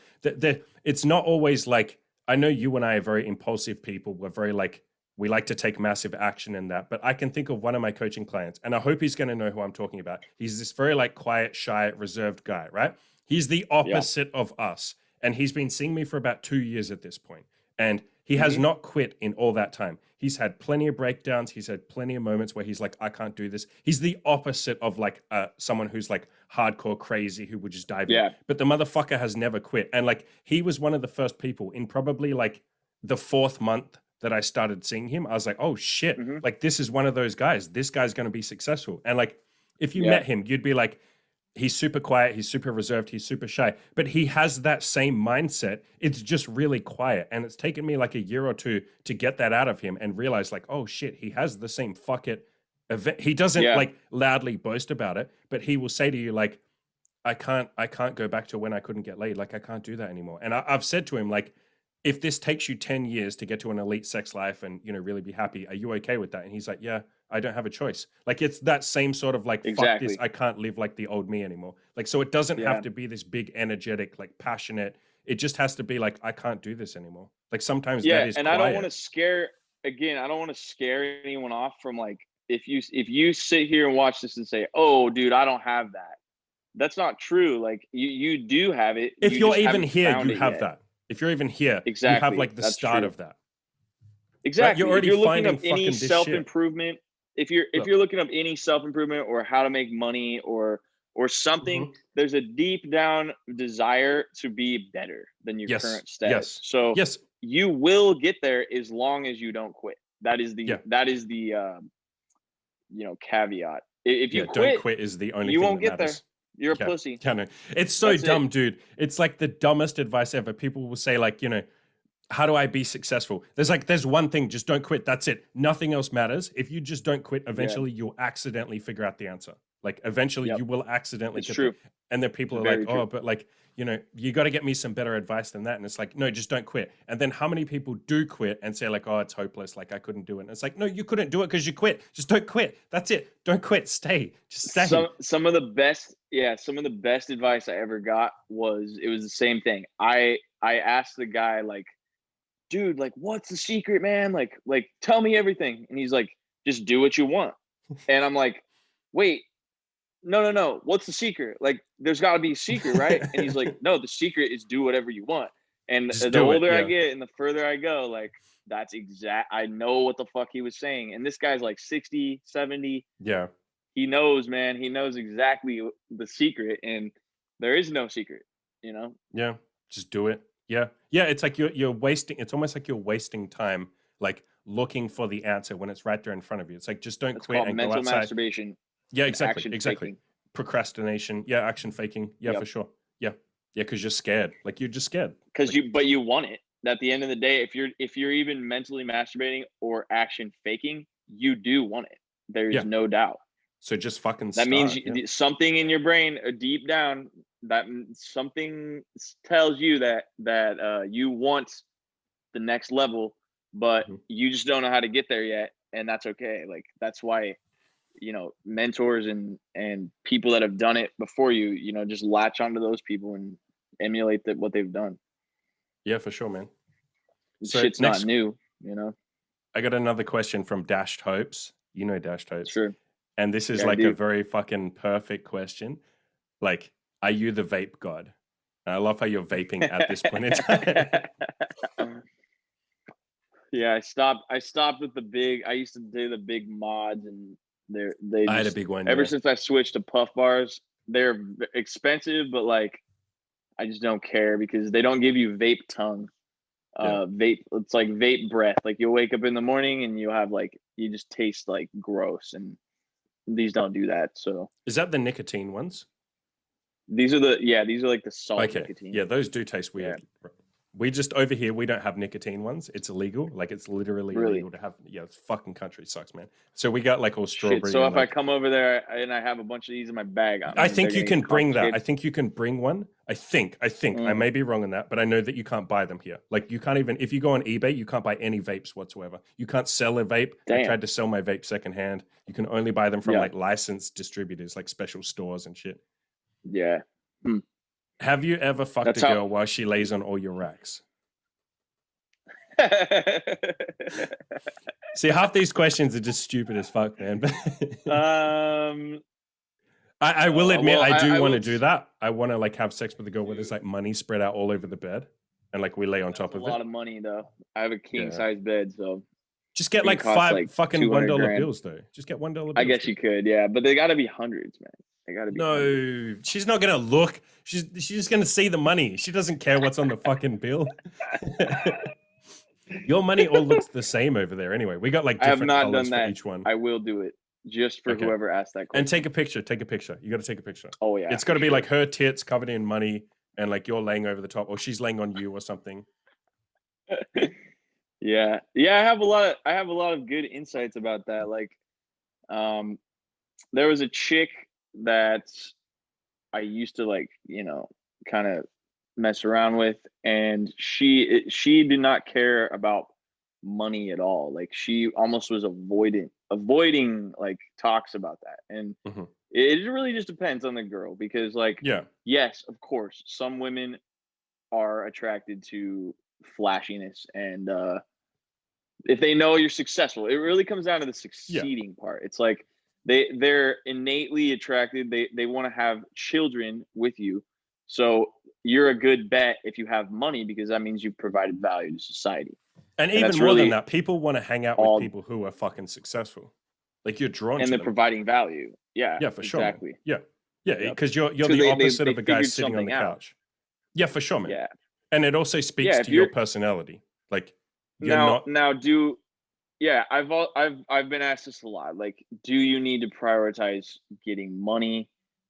It's not always like, I know you and I are very impulsive people. We're very like, we like to take massive action in that. But I can think of one of my coaching clients, and I hope he's going to know who I'm talking about. He's this very like quiet, shy, reserved guy, right? He's the Yeah. opposite of us. And he's been seeing me for about 2 years at this point. And he has Hmm. not quit in all that time. He's had plenty of breakdowns. He's had plenty of moments where he's like, I can't do this. He's the opposite of like someone who's like hardcore crazy who would just dive in. Yeah. But the motherfucker has never quit. And like, he was one of the first people in probably like the 4th month that I started seeing him. I was like, oh shit, Hmm. like this is one of those guys. This guy's going to be successful. And like, if you Yeah. met him, you'd be like, he's super quiet, he's super reserved, he's super shy, but he has that same mindset. It's just really quiet. And it's taken me like a year or two to get that out of him and realize like, oh shit, he has the same fuck it event. He doesn't Yeah. like loudly boast about it, but he will say to you like, I can't go back to when I couldn't get laid. Like I can't do that anymore. And I've said to him like, if this takes you 10 years to get to an elite sex life and really be happy, are you okay with that? And he's like, yeah, I don't have a choice. Like it's that same sort of like, fuck this, Exactly. I can't live like the old me anymore. Like so it doesn't have Yeah. to be this big energetic like passionate, it just has to be like, I can't do this anymore. Like sometimes that Yeah. is And I don't want quiet. to scare again, I don't want to scare anyone off from like if you sit here and watch this and say, "Oh, dude, I don't have that." That's not true. Like you do have it. If You you're just even haven't here, found you it have yet. that. If you're even here, you have Exactly. like the That's start true. of that, right? You're Exactly. If already you're looking up finding any fucking this shit. self-improvement, if Look, you're looking up any self-improvement or how to make money or something, mhm. there's a deep down desire to be better than your Yes, current status. yes, So yes, you will get there as long as you don't quit. yeah. That is the caveat. If you Yeah, don't quit, quit is the only you thing won't that get there. matters. You're a Yeah, pussy. yeah, no. It's so That's it. dumb, dude. It's like the dumbest advice ever. People will say, like, how do I be successful? There's one thing, just don't quit. That's it. Nothing else matters. If you just don't quit, Yeah. eventually you'll accidentally figure out the answer. Like eventually Yep. you will accidentally It's get there. true. And then It's people are like, very oh, true. but like, you got to get me some better advice than that. And it's like, no, just don't quit. And then how many people do quit and say like, oh, it's hopeless. Like I couldn't do it. And it's like, no, you couldn't do it because you quit. Just don't quit. That's it. Don't quit. Stay. Just stay. Some of the best, yeah, some of the best advice I ever got was it was the same thing. I asked the guy like, dude, like, what's the secret, man? Like, tell me everything. And he's like, just do what you want. And I'm like, wait, no. What's the secret? Like, there's got to be a secret, right? And he's like, no, the secret is do whatever you want. And Just the do it. older I Yeah. get and the further I go, like, that's exact. I know what the fuck he was saying. And this guy's like 60, 70. Yeah. He knows, man. He knows exactly the secret. And there is no secret, you know? Yeah, just do it. Yeah. Yeah, it's like you're wasting, it's almost like you're wasting time like looking for the answer when it's right there in front of you. It's like just don't That's quit called and go mental outside. masturbation Yeah, and exactly. action Exactly. faking. Procrastination. Yeah, action faking. Yeah, for Yep. sure. Yeah. Yeah, because you're scared. Like you're just scared. Because Like, but you want it. At the end of the day, if you're even mentally masturbating or action faking, you do want it. There's yeah. no doubt. So just fucking That means start. Yeah. something in your brain, deep down, that something tells you that you want the next level, but Mhm. you just don't know how to get there yet, and that's okay. Like that's why mentors and people that have done it before you, just latch onto those people and emulate what they've done. Yeah, for sure, man. So Shit's not next, new. I got another question from Dashed Hopes. You know Dashed Hopes. Sure. And this is Yeah, I like a do. very fucking perfect question. Like, are you the vape god? And I love how you're vaping at this point in time. Yeah, I stopped with the big. I used to do the big mods, and they I had a just big one, ever yeah. since I switched to puff bars, they're expensive, but like I just don't care because they don't give you vape tongue. Yeah. Vape, it's like vape breath. Like you'll wake up in the morning and you'll have like you just taste like gross, and these don't do that. So Is that the nicotine ones? these are like the salt Okay. nicotine. Yeah, those do taste Yeah. weird. We just over here, we don't have nicotine ones. It's illegal. Like it's literally Really? illegal to have. Yeah, it's fucking country sucks, man. So we got like all Shit. strawberry So and if I like. come over there and I have a bunch of these in my bag, I they're think you gonna get can bring that. I confiscated. think you can bring one. I think. I may be wrong on that, but I know that you can't buy them here. Like you can't even if you go on eBay, you can't buy any vapes whatsoever. You can't sell a vape. I Damn. tried to sell my vape secondhand. You can only buy them from Yeah. like licensed distributors, like special stores and shit. Yeah. Have you ever fucked That's a how- girl while she lays on all your racks? See, half these questions are just stupid as fuck, man. I will admit, well, I do want to will do that. I want to like have sex with a girl where there's like money spread out all over the bed, and like we lay on top That's of a lot it. of money though. I have a king Yeah. size bed, so Just get it like costs, five like, fucking $200 $1 grand. bills though. Just get $1 bills. I guess you could, yeah, but they got to be hundreds, man. They got to be. No, hundreds. she's not gonna look. She's just gonna see the money. She doesn't care what's on the fucking bill. Your money all looks the same over there anyway. We got like I have different not colors done for that. each one. I will do it just for Okay. whoever asked that question. And take a picture. Take a picture. You got to take a picture. Oh yeah. It's got to for be sure. like her tits covered in money, and like you're laying over the top, or she's laying on you or something. Yeah. I have a lot of good insights about that. Like, there was a chick that I used to like, kind of mess around with, and she did not care about money at all. Like she almost was avoiding like talks about that. And Mhm. it really just depends on the girl, because like, Yeah. yes, of course, some women are attracted to flashiness, and if they know you're successful, it really comes down to the succeeding part. It's like they're innately attracted. They want to have children with you, so you're a good bet if you have money, because that means you've provided value to society. And even that's more really than that, people want to hang out with people who are fucking successful. Like you're drawn and to they're them. providing value. Yeah, Yeah, for sure. man. exactly. Yeah. Yeah, Yep. because you're So the opposite of a guy figured sitting on the something out. couch. Yeah, for sure, man. Yeah. And it also speaks if to your you're personality. Like you're not I've been asked this a lot. Like, do you need to prioritize getting money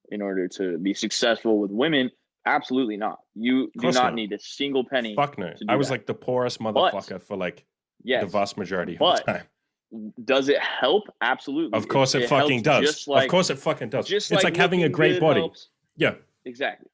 in order to be successful with women? Absolutely not. You do course not not. need a single penny. Fuck no. to do I was that. like the poorest motherfucker for like the vast majority of the but time. does it help? Absolutely. Of course it fucking helps does. just like- Of course it fucking does. Just It's like having a looking great good body. helps. Yeah. Exactly.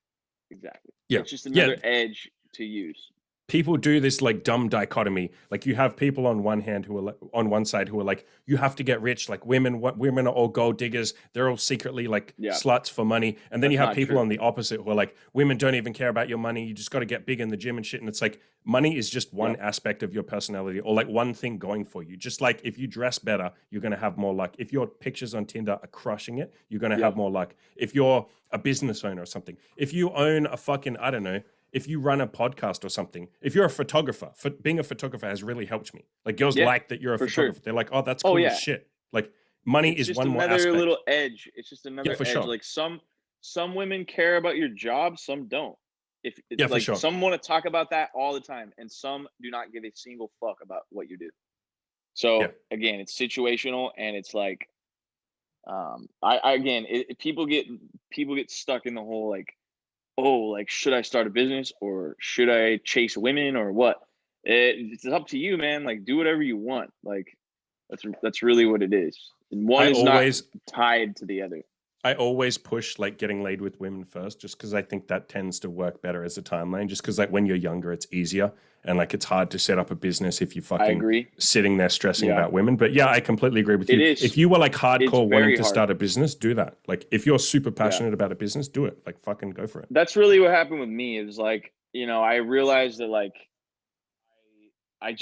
Yeah. It's just another edge to use. People do this like dumb dichotomy. Like you have people on one hand who are like, on one side who are like, you have to get rich. Like women are all gold diggers. They're all secretly like sluts for money. And then you have people on the opposite who are like, women don't even care about your money. You just got to get big in the gym and shit. And it's like money is just one aspect of your personality, or like one thing going for you. Just like if you dress better, you're going to have more luck. If your pictures on Tinder are crushing it, you're going to have more luck. If you're a business owner or something, if you own a fucking, I don't know, if you run a podcast or something, if you're a photographer, being a photographer has really helped me. Like girls like that you're a photographer. Sure. They're like, oh, that's cool as shit. Like money is one more aspect. It's just another little edge. It's just another edge. Sure. Like some women care about your job, some don't. If it's for sure. Some want to talk about that all the time, and some do not give a single fuck about what you do. So again, it's situational, and it's like, people get stuck in the whole like, oh, like, should I start a business or should I chase women or what? It's up to you, man. Like, do whatever you want. Like, that's really what it is. And one is not tied to the other. I always push like getting laid with women first, just because I think that tends to work better as a timeline. Just because like when you're younger, it's easier, and like it's hard to set up a business if you fucking sitting there stressing about women. But yeah, I completely agree with you. If you were like hardcore wanting to start a business, do that. Like if you're super passionate about a business, do it. Like fucking go for it. That's really what happened with me. It was like, I realized that like I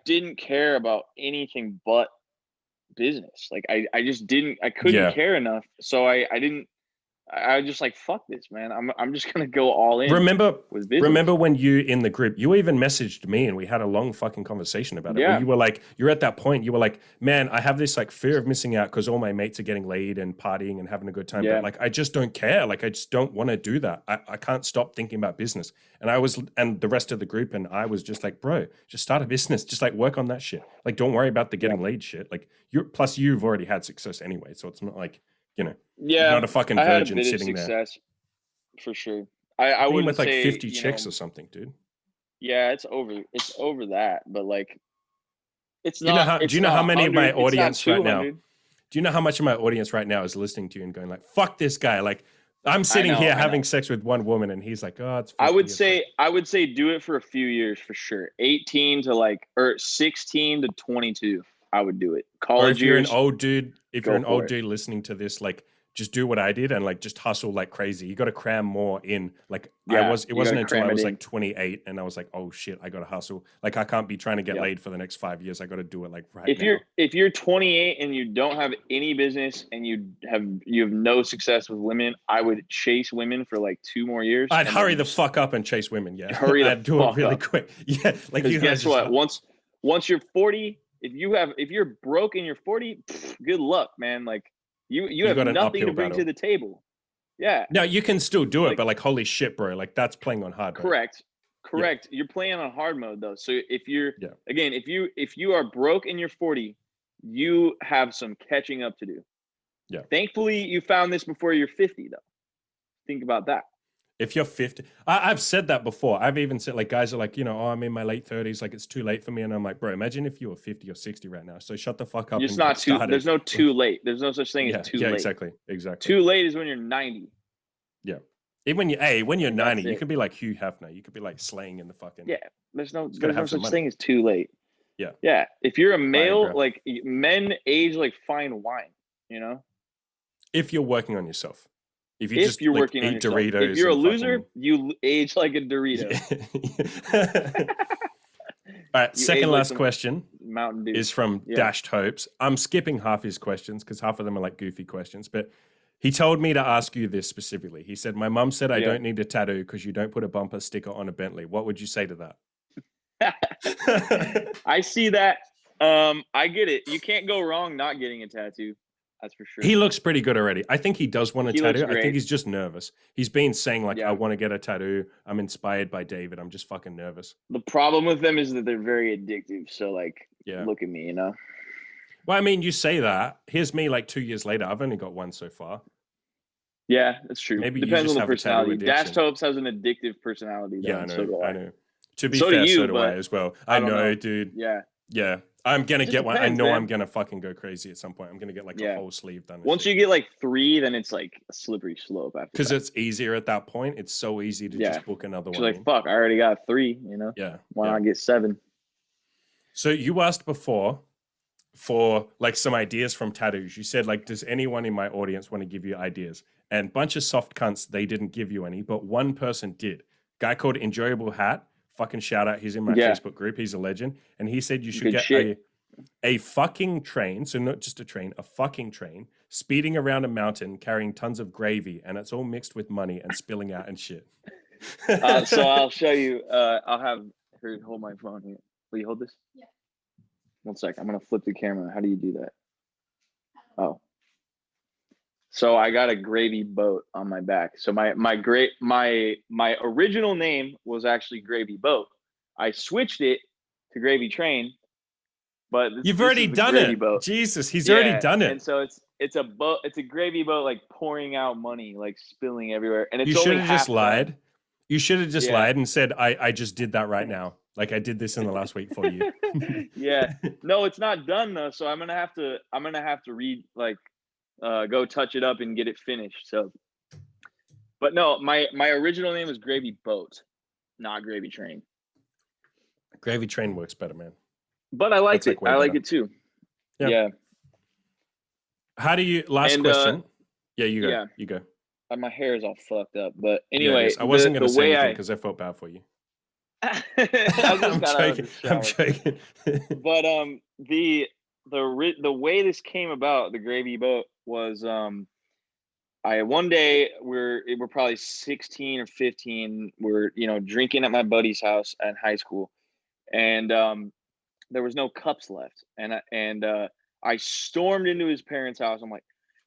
didn't care about anything but business. Like I couldn't care enough. So I was just like, fuck this, man. I'm just gonna go all in. Remember when you in the group, you even messaged me and we had a long fucking conversation about it. Where you were like, you're at that point, you were like, man, I have this like fear of missing out because all my mates are getting laid and partying and having a good time. But like I just don't care. Like I just don't want to do that. I can't stop thinking about business. And the rest of the group and I was just like, bro, just start a business. Just like work on that shit. Like don't worry about the getting laid shit. Like you've already had success anyway. So it's not like, you're not a fucking virgin sitting there. For sure. I wouldn't with like say, 50 chicks or something, dude. Yeah, it's over. It's over that, but like, it's Do you know not. how? Do It's you know how not many of my 100. It's not audience right now? 200. Do you know how much of my audience right now is listening to you and going like, "Fuck this guy"? Like, I'm I sitting know. here I know. having sex with one woman, and he's like, "Oh, it's 50 I would or so." say. I would say do it for a few years for sure. 18 to like, or 16 to 22. I would do it. Or College if you're an years, old dude, go for it. listening to this, like just do what I did and like just hustle like crazy. You got to cram more in. Like Yeah, it you got wasn't to until I cram it was in. like 28 and I was like, oh shit, I got to hustle. Like I can't be trying to get Yep. laid for the next 5 years. I got to do it like right now. If you're 28 and you don't have any business and you have no success with women, I would chase women for like 2 more years. I'd and hurry then the fuck up and chase women. Yeah, hurry the I'd do it fuck really up. quick. Yeah, like Because you gotta guess just. what? Once you're 40, if you're broke and you're 40, good luck, man. Like you have got an nothing uphill to bring battle. to the table. Yeah. No, you can still do it, Like, but like holy shit, bro, like that's playing on hard mode. correct. Yeah. Correct. You're playing on hard mode though. So if you're Yeah. again, if you are broke and you're 40, you have some catching up to do. Yeah. Thankfully, you found this before you're 50 though. Think about that. If you're 50, I've said that before. I've even said, like, guys are like, you know, oh, I'm in my late 30s, like it's too late for me. And I'm like, bro, imagine if you were 50 or 60 right now. So shut the fuck up. It's And not get too. started. There's no too late. There's no such thing Yeah, as too yeah, late. exactly. Too late is when you're 90. Yeah. Even when you're 90, you it. could be like Hugh Hefner. You could be like slaying in the fucking. Yeah, there's no have some such money. thing as too late. Yeah. Yeah, if you're a male, Viagra. like men age like fine wine, you know. If you're working on yourself. If you If just you're like, working on eat yourself. Doritos. If you're a and loser, fucking... you age like a Dorito. All right, You second age like last some question Mountain Dew. is from Dashed Hopes. I'm skipping half his questions because half of them are like goofy questions, but he told me to ask you this specifically. He said, my mum said I don't need a tattoo because you don't put a bumper sticker on a Bentley. What would you say to that? I see that. I get it. You can't go wrong not getting a tattoo. That's for sure. He looks pretty good already. I think he does want a tattoo. I think great. he's just nervous. He's been saying like, I want to get a tattoo. I'm inspired by David. I'm just fucking nervous. The problem with them is that they're very addictive. So like, look at me, you know? Well, I mean, you say that. Here's me like 2 years later. I've only got one so far. Yeah, that's true. Maybe depends on the personality. Dashed Hopes has an addictive personality. Though, yeah, I know. So I know. To be fair, so do I as well. I know, dude. Yeah. Yeah. I'm going to get one. I know, man. I'm going to fucking go crazy at some point. I'm going to get like a whole sleeve done. Once you get like 3, then it's like a slippery slope after. Because it's easier at that point. It's so easy to just book another one. Like, fuck, I already got 3, you know? Yeah. Why not get 7? So you asked before for like some ideas from tattoos. You said like, does anyone in my audience want to give you ideas? And bunch of soft cunts, they didn't give you any, but one person did. Guy called Enjoyable Hat. Fucking shout out. He's in my Facebook group. He's a legend. And he said you should get a fucking train. So not just a train, a fucking train speeding around a mountain carrying tons of gravy. And it's all mixed with money and spilling out and shit. So I'll show you. I'll have her hold my phone here. Will you hold this? Yeah. 1 sec. I'm going to flip the camera. How do you do that? Oh. So I got a gravy boat on my back. So my original name was actually Gravy Boat. I switched it to Gravy Train, but you've already done it. Boat. Jesus, he's already done it. And so it's a boat. It's a gravy boat, like pouring out money, like spilling everywhere. And it's you should have just lied. You should have just lied and said, "I just did that right now. Like I did this in the last week for you." Yeah. No, it's not done though. So I'm gonna have to read like. Go touch it up and get it finished. So, but no, my original name was Gravy Boat, not Gravy Train. Gravy Train works better, man. But I liked it. I like it too. Yeah. How do you? Last question. Yeah, you go. Yeah. You go. My hair is all fucked up, but anyway, I wasn't going to say anything because I felt bad for you. I'm joking. I'm joking. But the way this came about, the Gravy Boat, was one day we're probably 16 or 15. We're drinking at my buddy's house at high school, and there was no cups left, and I stormed into his parents' house. I'm like,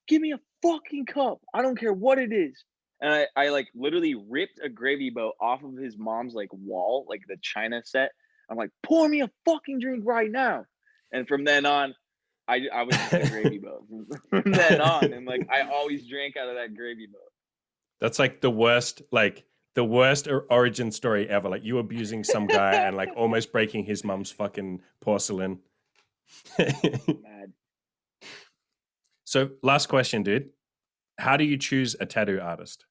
give me a fucking cup. I don't care what it is. And I like literally ripped a Gravy Boat off of his mom's like wall, like the china set. I'm like, pour me a fucking drink right now. And from then on, I was just a Gravy Boat from then on, and like I always drank out of that Gravy Boat. That's like the worst. Like the worst origin story ever. Like you abusing some guy and like almost breaking his mom's fucking porcelain. Mad. So last question, dude. How do you choose a tattoo artist?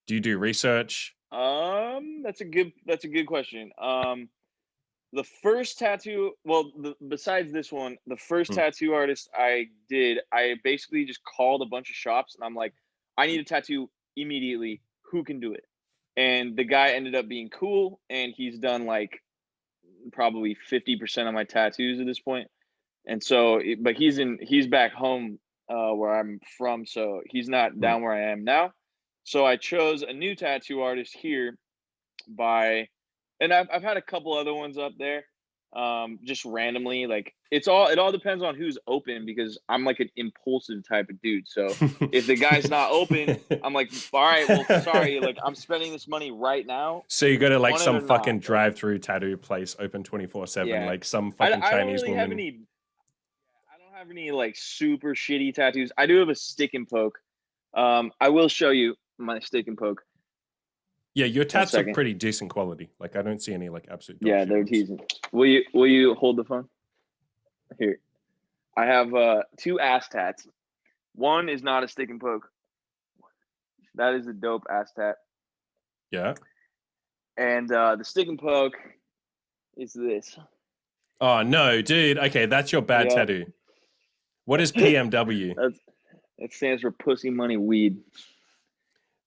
Do you do research? That's a good question. The first tattoo, well, besides this one, the first tattoo artist I did, I basically just called a bunch of shops and I'm like, I need a tattoo immediately. Who can do it? And the guy ended up being cool, and he's done like probably 50% of my tattoos at this point. And so, but he's back home where I'm from, so he's not down where I am now. So I chose a new tattoo artist here and I've had a couple other ones up there, just randomly. Like it all depends on who's open, because I'm like an impulsive type of dude. So if the guy's not open, I'm like, all right, well, sorry, like I'm spending this money right now. So you go to like some fucking drive-through tattoo place open 24/7, like some fucking Chinese woman. I don't have any like super shitty tattoos. I do have a stick and poke. I will show you my stick and poke. Yeah, your tats are pretty decent quality. Like I don't see any like absolute. Yeah, they're decent. Will you hold the phone? Here, I have 2 ass tats. One is not a stick and poke. That is a dope ass tat. Yeah. And the stick and poke is this. Oh no, dude. Okay, that's your bad tattoo. What is PMW? That stands for pussy money weed.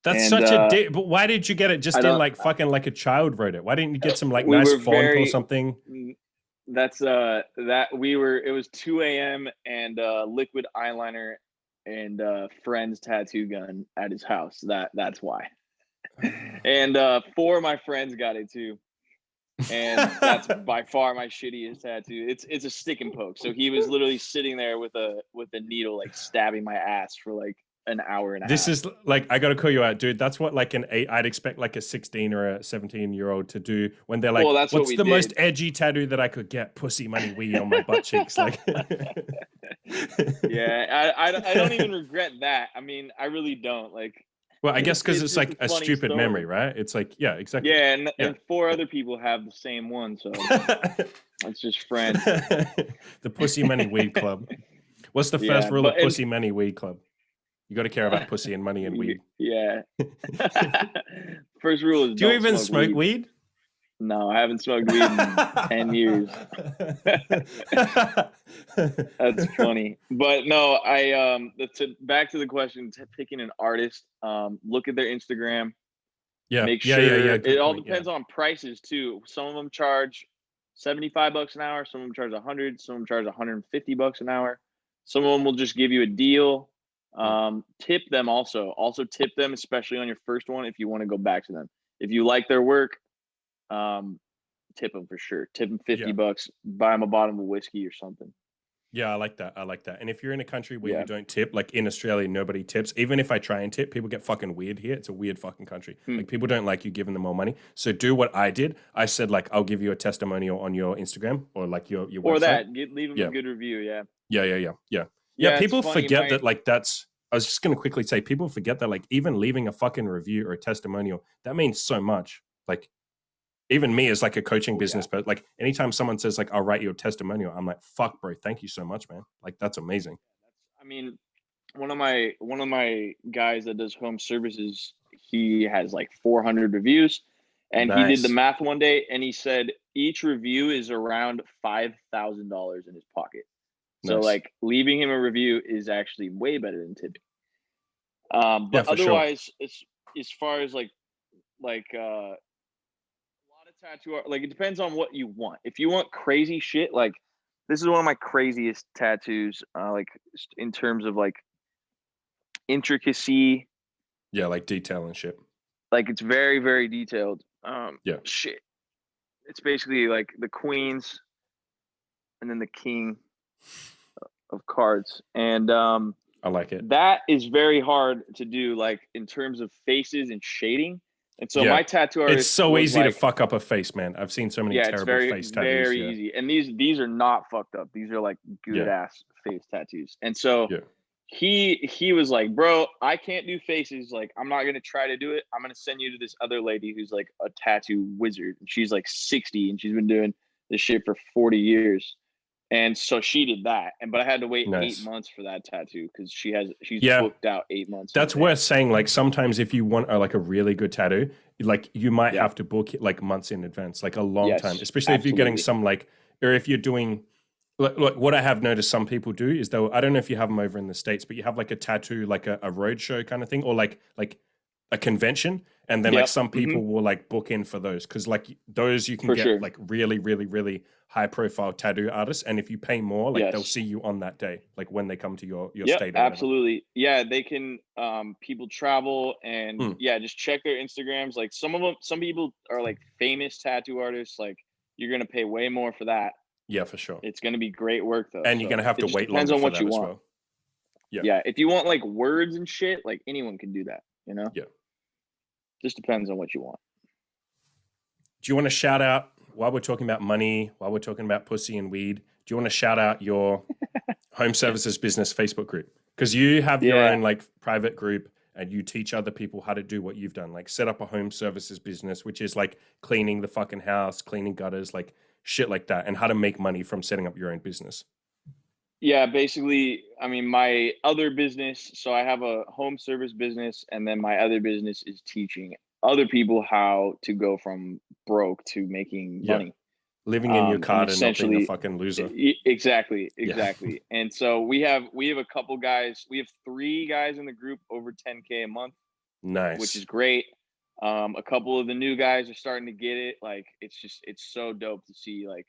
That's such a dick. But why did you get it just in like fucking like a child wrote it? Why didn't you get some like nice font or something? That's it was 2 a.m. and liquid eyeliner and friend's tattoo gun at his house. That's why. And 4 of my friends got it too. And that's by far my shittiest tattoo. It's a stick and poke. So he was literally sitting there with a needle like stabbing my ass for like an hour and a half. This is like, I gotta call you out, dude. That's what like I'd expect like a 16 or a 17-year-old to do when they're like, well, what's the most edgy tattoo that I could get? Pussy money weed on my butt cheeks. Like yeah, I don't even regret that. I mean, I really don't. Like, well, I guess because it's like a stupid story. Memory, right? It's like, yeah, exactly. Yeah, and 4 other people have the same one, so it's just friends. The Pussy Money Weed Club. What's the first rule of Pussy Money Weed Club? You got to care about pussy and money and weed. Yeah. First rule is do you even smoke weed? No, I haven't smoked weed in 10 years. That's funny. But no, back to the question, picking an artist, look at their Instagram. Yeah. Make sure it all depends on prices too. Some of them charge $75 an hour, some of them charge $100, some of them charge $150 an hour. Some of them will just give you a deal. Tip them also tip them, especially on your first one, if you want to go back to them. If you like their work, tip them for sure. Tip them $50, buy them a bottle of whiskey or something. Yeah, I like that. And if you're in a country where you don't tip, like in Australia, nobody tips. Even if I try and tip, people get fucking weird here. It's a weird fucking country. Like people don't like you giving them more money. So do what I did. I said like, I'll give you a testimonial on your Instagram or like your website. Or that, leave them a good review. Yeah, people forget that like that's, I was just going to quickly say, people forget that like even leaving a fucking review or a testimonial, that means so much. Like even me as like a coaching business, but like anytime someone says like, I'll write you a testimonial, I'm like, fuck bro, thank you so much, man. Like that's amazing. I mean, one of my guys that does home services, he has like 400 reviews, and he did the math one day and he said each review is around $5,000 in his pocket. So like leaving him a review is actually way better than tipping. But otherwise, as far as like a lot of tattoo art, like it depends on what you want. If you want crazy shit, like this is one of my craziest tattoos, like in terms of like intricacy. Yeah, like detail and shit. Like it's very, very detailed. Shit. It's basically like the queens and then the king of cards, and I like it. That is very hard to do, like in terms of faces and shading. And so my tattoo artist, it's so easy to fuck up a face, man. I've seen so many terrible face tattoos. Very easy. And these are not fucked up. These are like good ass face tattoos. And so he was like, bro, I can't do faces. Like, I'm not gonna try to do it. I'm gonna send you to this other lady who's like a tattoo wizard. She's like 60 and she's been doing this shit for 40 years. And so she did that. But I had to wait 8 Nice. months for that tattoo because she's Yeah. booked out 8 months. That's worth saying. Like sometimes if you want like a really good tattoo, like you might have to book it like months in advance, like a long time, especially if you're getting some like, or if you're doing like what I have noticed some people do is though, I don't know if you have them over in the States, but you have like a tattoo, like a road show kind of thing, or like a convention. And then like some people will like book in for those. Cause like those you can get like really, really, really high profile tattoo artists. And if you pay more, like they'll see you on that day, like when they come to your state. Absolutely. Yeah. They can, people travel and just check their Instagrams. Like some people are like famous tattoo artists. Like you're going to pay way more for that. Yeah, for sure. It's going to be great work though. And you're going to have to wait longer. Depends on what you want. Well. Yeah. If you want like words and shit, like anyone can do that, you know? Yeah. Just depends on what you want. Do you want to shout out, while we're talking about money, while we're talking about pussy and weed, do you want to shout out your home services business Facebook group? Because you have your own like private group and you teach other people how to do what you've done, like set up a home services business, which is like cleaning the fucking house, cleaning gutters, like shit like that, and how to make money from setting up your own business. Yeah, basically, I mean, my other business, so I have a home service business, and then my other business is teaching other people how to go from broke to making money. Living in your car and not being a fucking loser. Exactly. And so we have a couple guys, we have 3 guys in the group over 10K a month. Nice. Which is great. A couple of the new guys are starting to get it. Like, it's so dope to see like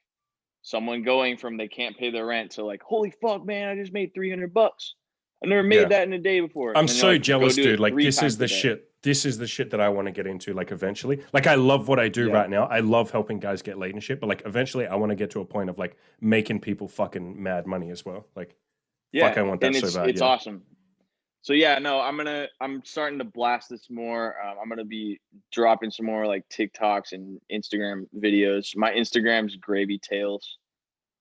someone going from they can't pay their rent to like, holy fuck, man, I just made $300. I never made that in a day before. I'm so jealous, dude. Like this is the shit. This is the shit that I want to get into. Like eventually, like I love what I do right now. I love helping guys get laid and shit. But like eventually, I want to get to a point of like making people fucking mad money as well. Like, fuck, I want that so bad. It's awesome. So yeah, no, I'm starting to blast this more. I'm gonna be dropping some more like TikToks and Instagram videos. My Instagram's Gravy Tales.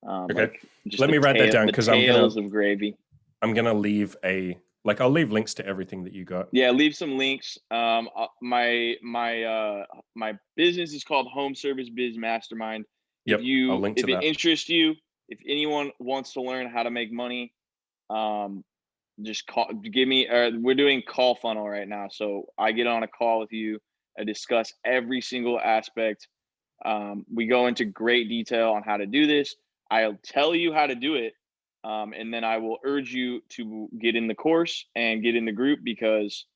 Okay, like let me write that down because of gravy. I'm gonna leave I'll leave links to everything that you got. Yeah, leave some links. My business is called Home Service Biz Mastermind. Yep, I'll link to that. If it interests you, if anyone wants to learn how to make money, just give me, we're doing call funnel right now. So I get on a call with you. I discuss every single aspect. We go into great detail on how to do this. I'll tell you how to do it. And then I will urge you to get in the course and get in the group because,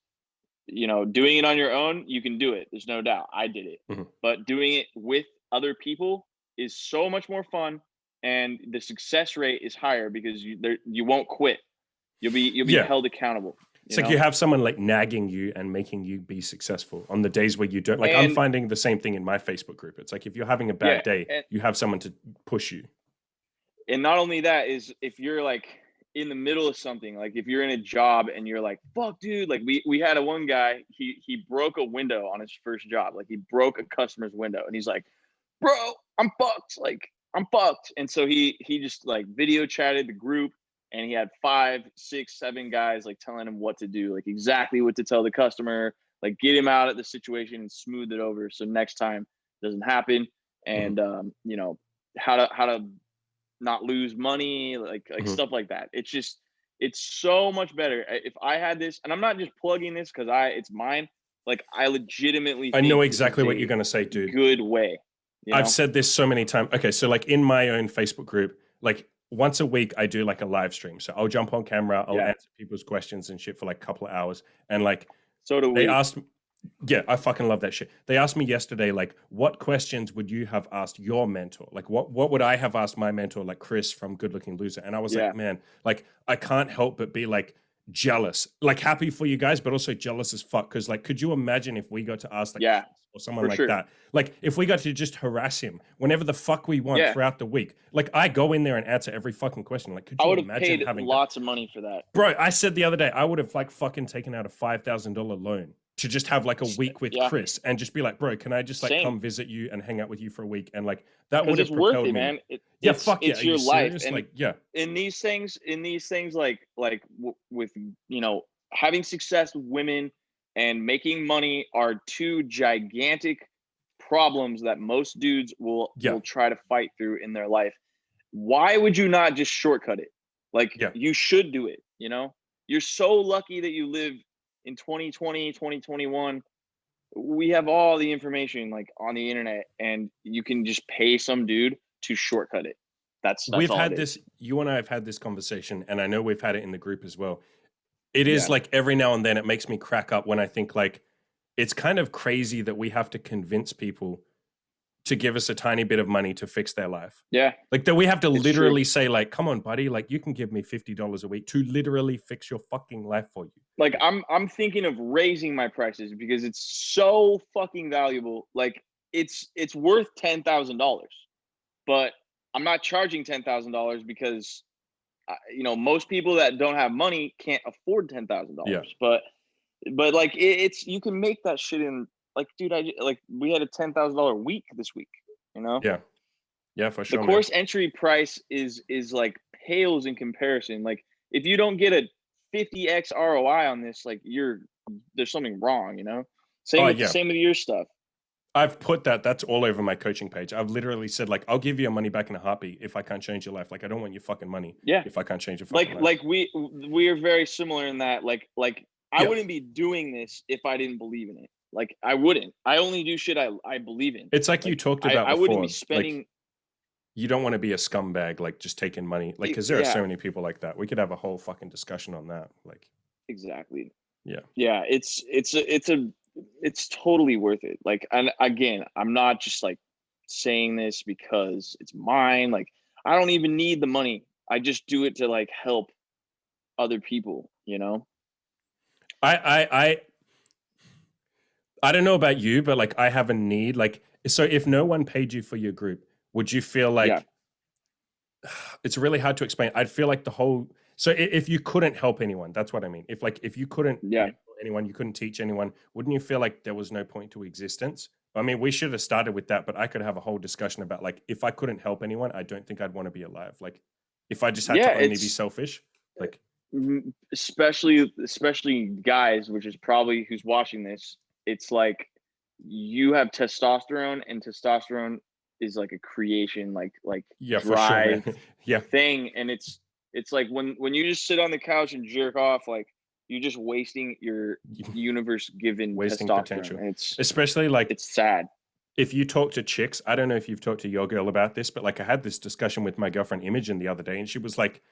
doing it on your own, you can do it. There's no doubt. I did it. But doing it with other people is so much more fun. And the success rate is higher because you won't quit. You'll be held accountable. It's like you have someone like nagging you and making you be successful on the days where you don't. Like I'm finding the same thing in my Facebook group. It's like if you're having a bad day, you have someone to push you. And not only that is if you're like in the middle of something, like if you're in a job and you're like, fuck, dude, like we had one guy, he broke a window on his first job. Like he broke a customer's window and he's like, bro, I'm fucked. Like I'm fucked. And so he just like video chatted the group and he had 5, 6, 7 guys like telling him what to do, like exactly what to tell the customer, like get him out of the situation and smooth it over. So next time it doesn't happen. And, how to not lose money, like stuff like that. It's so much better. If I had this, and I'm not just plugging this because it's mine. Like I legitimately I know exactly what you're going to say, dude. Good way. I've said this so many times. Okay. So like in my own Facebook group, like once a week I do like a live stream. So I'll jump on camera, I'll answer people's questions and shit for like a couple of hours. And like, so do we. They asked, yeah, I fucking love that shit. They asked me yesterday, like, what questions would you have asked your mentor? Like, what would I have asked my mentor, like Chris from Good Looking Loser? And I was like, man, like, I can't help but be like jealous, like happy for you guys, but also jealous as fuck. Cause like, could you imagine if we got to ask like or someone like that? Like if we got to just harass him whenever the fuck we want throughout the week. Like I go in there and answer every fucking question. Like, could you imagine paid having lots of money for that? Bro, I said the other day, I would have like fucking taken out a $5,000 loan to just have like a week with Yeah, Chris and just be like, bro, can I just like same. come visit you and hang out with you for a week? And like that would Because have it's worth propelled it, me. man. Yeah, fuck yeah. Are It's you your life, serious? and Like, yeah. in these things, like with having success with women and making money are two gigantic problems that most dudes Yeah. will try to fight through in their life. Why would you not just shortcut it? Like, Yeah. you should do it. You're so lucky that you live in 2020, 2021. We have all the information like on the internet, and you can just pay some dude to shortcut it. That's We've all had it is. this, you and I have had this conversation, and I know we've had it in the group as well. It is Yeah. like every now and then it makes me crack up when I think like it's kind of crazy that we have to convince people to give us a tiny bit of money to fix their life. Yeah. Like that we have to It's literally true. say like, come on, buddy, like you can give me $50 a week to literally fix your fucking life for you. Like I'm thinking of raising my prices because it's so fucking valuable. Like it's worth $10,000, but I'm not charging $10,000 because most people that don't have money can't afford $10,000. Yeah. But like it's you can make that shit in like, dude. We had a $10,000 week this week. Yeah. Yeah, for sure. The course entry price is like pales in comparison. Like if you don't get a 50x ROI on this, like there's something wrong. Same with your stuff. I've put that's all over my coaching page. I've literally said like, I'll give you your money back in a heartbeat if I can't change your life. Like I don't want your fucking money. Yeah. If I can't change your fucking life. Like we are very similar in that. Like I wouldn't be doing this if I didn't believe in it. Like I wouldn't. I only do shit I believe in. It's like you talked about before. I wouldn't be spending. Like, you don't want to be a scumbag, like just taking money. Like, because there are so many people like that. We could have a whole fucking discussion on that. Like, exactly. Yeah. Yeah. It's totally worth it. Like, and again, I'm not just like saying this because it's mine. Like, I don't even need the money. I just do it to like help other people. I don't know about you, but like I have a need. Like, so if no one paid you for your group, would you feel like it's really hard to explain? I'd feel like so if you couldn't help anyone, that's what I mean. If you couldn't mentor anyone, you couldn't teach anyone, wouldn't you feel like there was no point to existence? I mean, we should have started with that, but I could have a whole discussion about like, if I couldn't help anyone, I don't think I'd want to be alive. Like if I just had to only be selfish, like especially guys, which is probably who's watching this, it's like you have testosterone, and testosterone is like a creation, like drive for sure, thing. And it's like when you just sit on the couch and jerk off, like you're just wasting your universe given testosterone. Potential. And it's especially like it's sad. If you talk to chicks, I don't know if you've talked to your girl about this, but like I had this discussion with my girlfriend Imogen the other day, and she was like,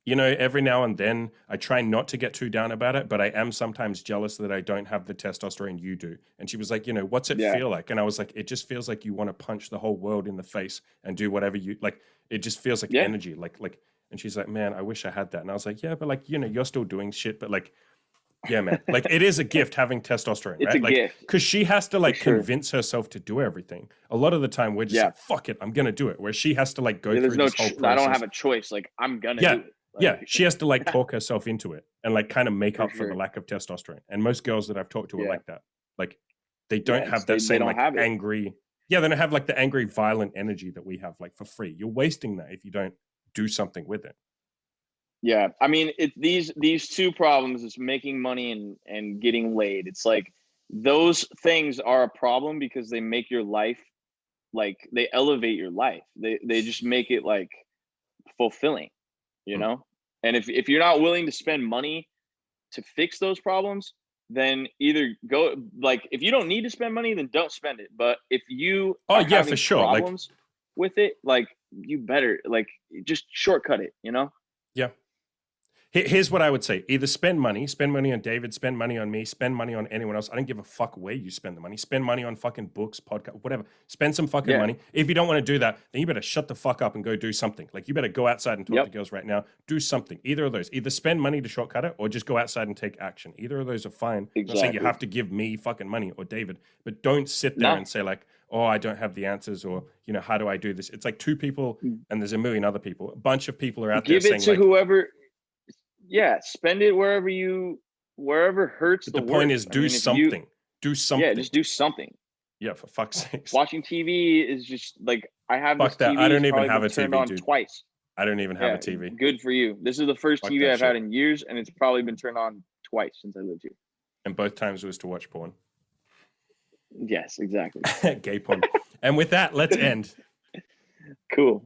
every now and then I try not to get too down about it, but I am sometimes jealous that I don't have the testosterone you do. And she was like, what's it feel like? And I was like, it just feels like you want to punch the whole world in the face and do whatever you like. It just feels like energy. Like, and she's like, man, I wish I had that. And I was like, yeah, but like, you're still doing shit, but like, yeah, man, like it is a gift having testosterone, it's right? A like, gift. Because she has to like convince herself to do everything. A lot of the time we're just like, fuck it, I'm going to do it. Where she has to like go through this whole process. I don't have a choice. Like I'm going to do it. Like, she has to like talk herself into it and like kind of make up for the lack of testosterone. And most girls that I've talked to are like that. Like they don't have that same like angry. Yeah, they don't have like the angry, violent energy that we have like for free. You're wasting that if you don't do something with it. Yeah, I mean, these two problems is making money and getting laid. It's like those things are a problem because they make your life, like they elevate your life. They just make it like fulfilling, And if you're not willing to spend money to fix those problems, then either go like if you don't need to spend money, then don't spend it. But if you are having for sure problems with it, like you better like just shortcut it, Yeah. Here's what I would say. Either spend money on David, spend money on me, spend money on anyone else. I don't give a fuck where you spend the money. Spend money on fucking books, podcast, whatever. Spend some fucking money. If you don't want to do that, then you better shut the fuck up and go do something. Like you better go outside and talk to girls right now. Do something. Either of those. Either spend money to shortcut it or just go outside and take action. Either of those are fine. Exactly. I'm not saying you have to give me fucking money or David, but don't sit there and say like, oh, I don't have the answers, or how do I do this? It's like two people and there's a million other people. A bunch of people are out there saying give it to like, whoever. Yeah, spend it wherever hurts the point worst. is do something. Do something. Yeah, just do something. Yeah, for fuck's sakes. Watching TV is just like, I have Fuck this that. TV. I don't It's even probably have been a turned TV, on dude. twice. I don't even have Yeah, a TV. good for you. This is the first Fuck TV that I've had shit. in years, and it's probably been turned on twice since I lived here. And both times was to watch porn. Yes, exactly. Gay porn. And with that, let's end. Cool.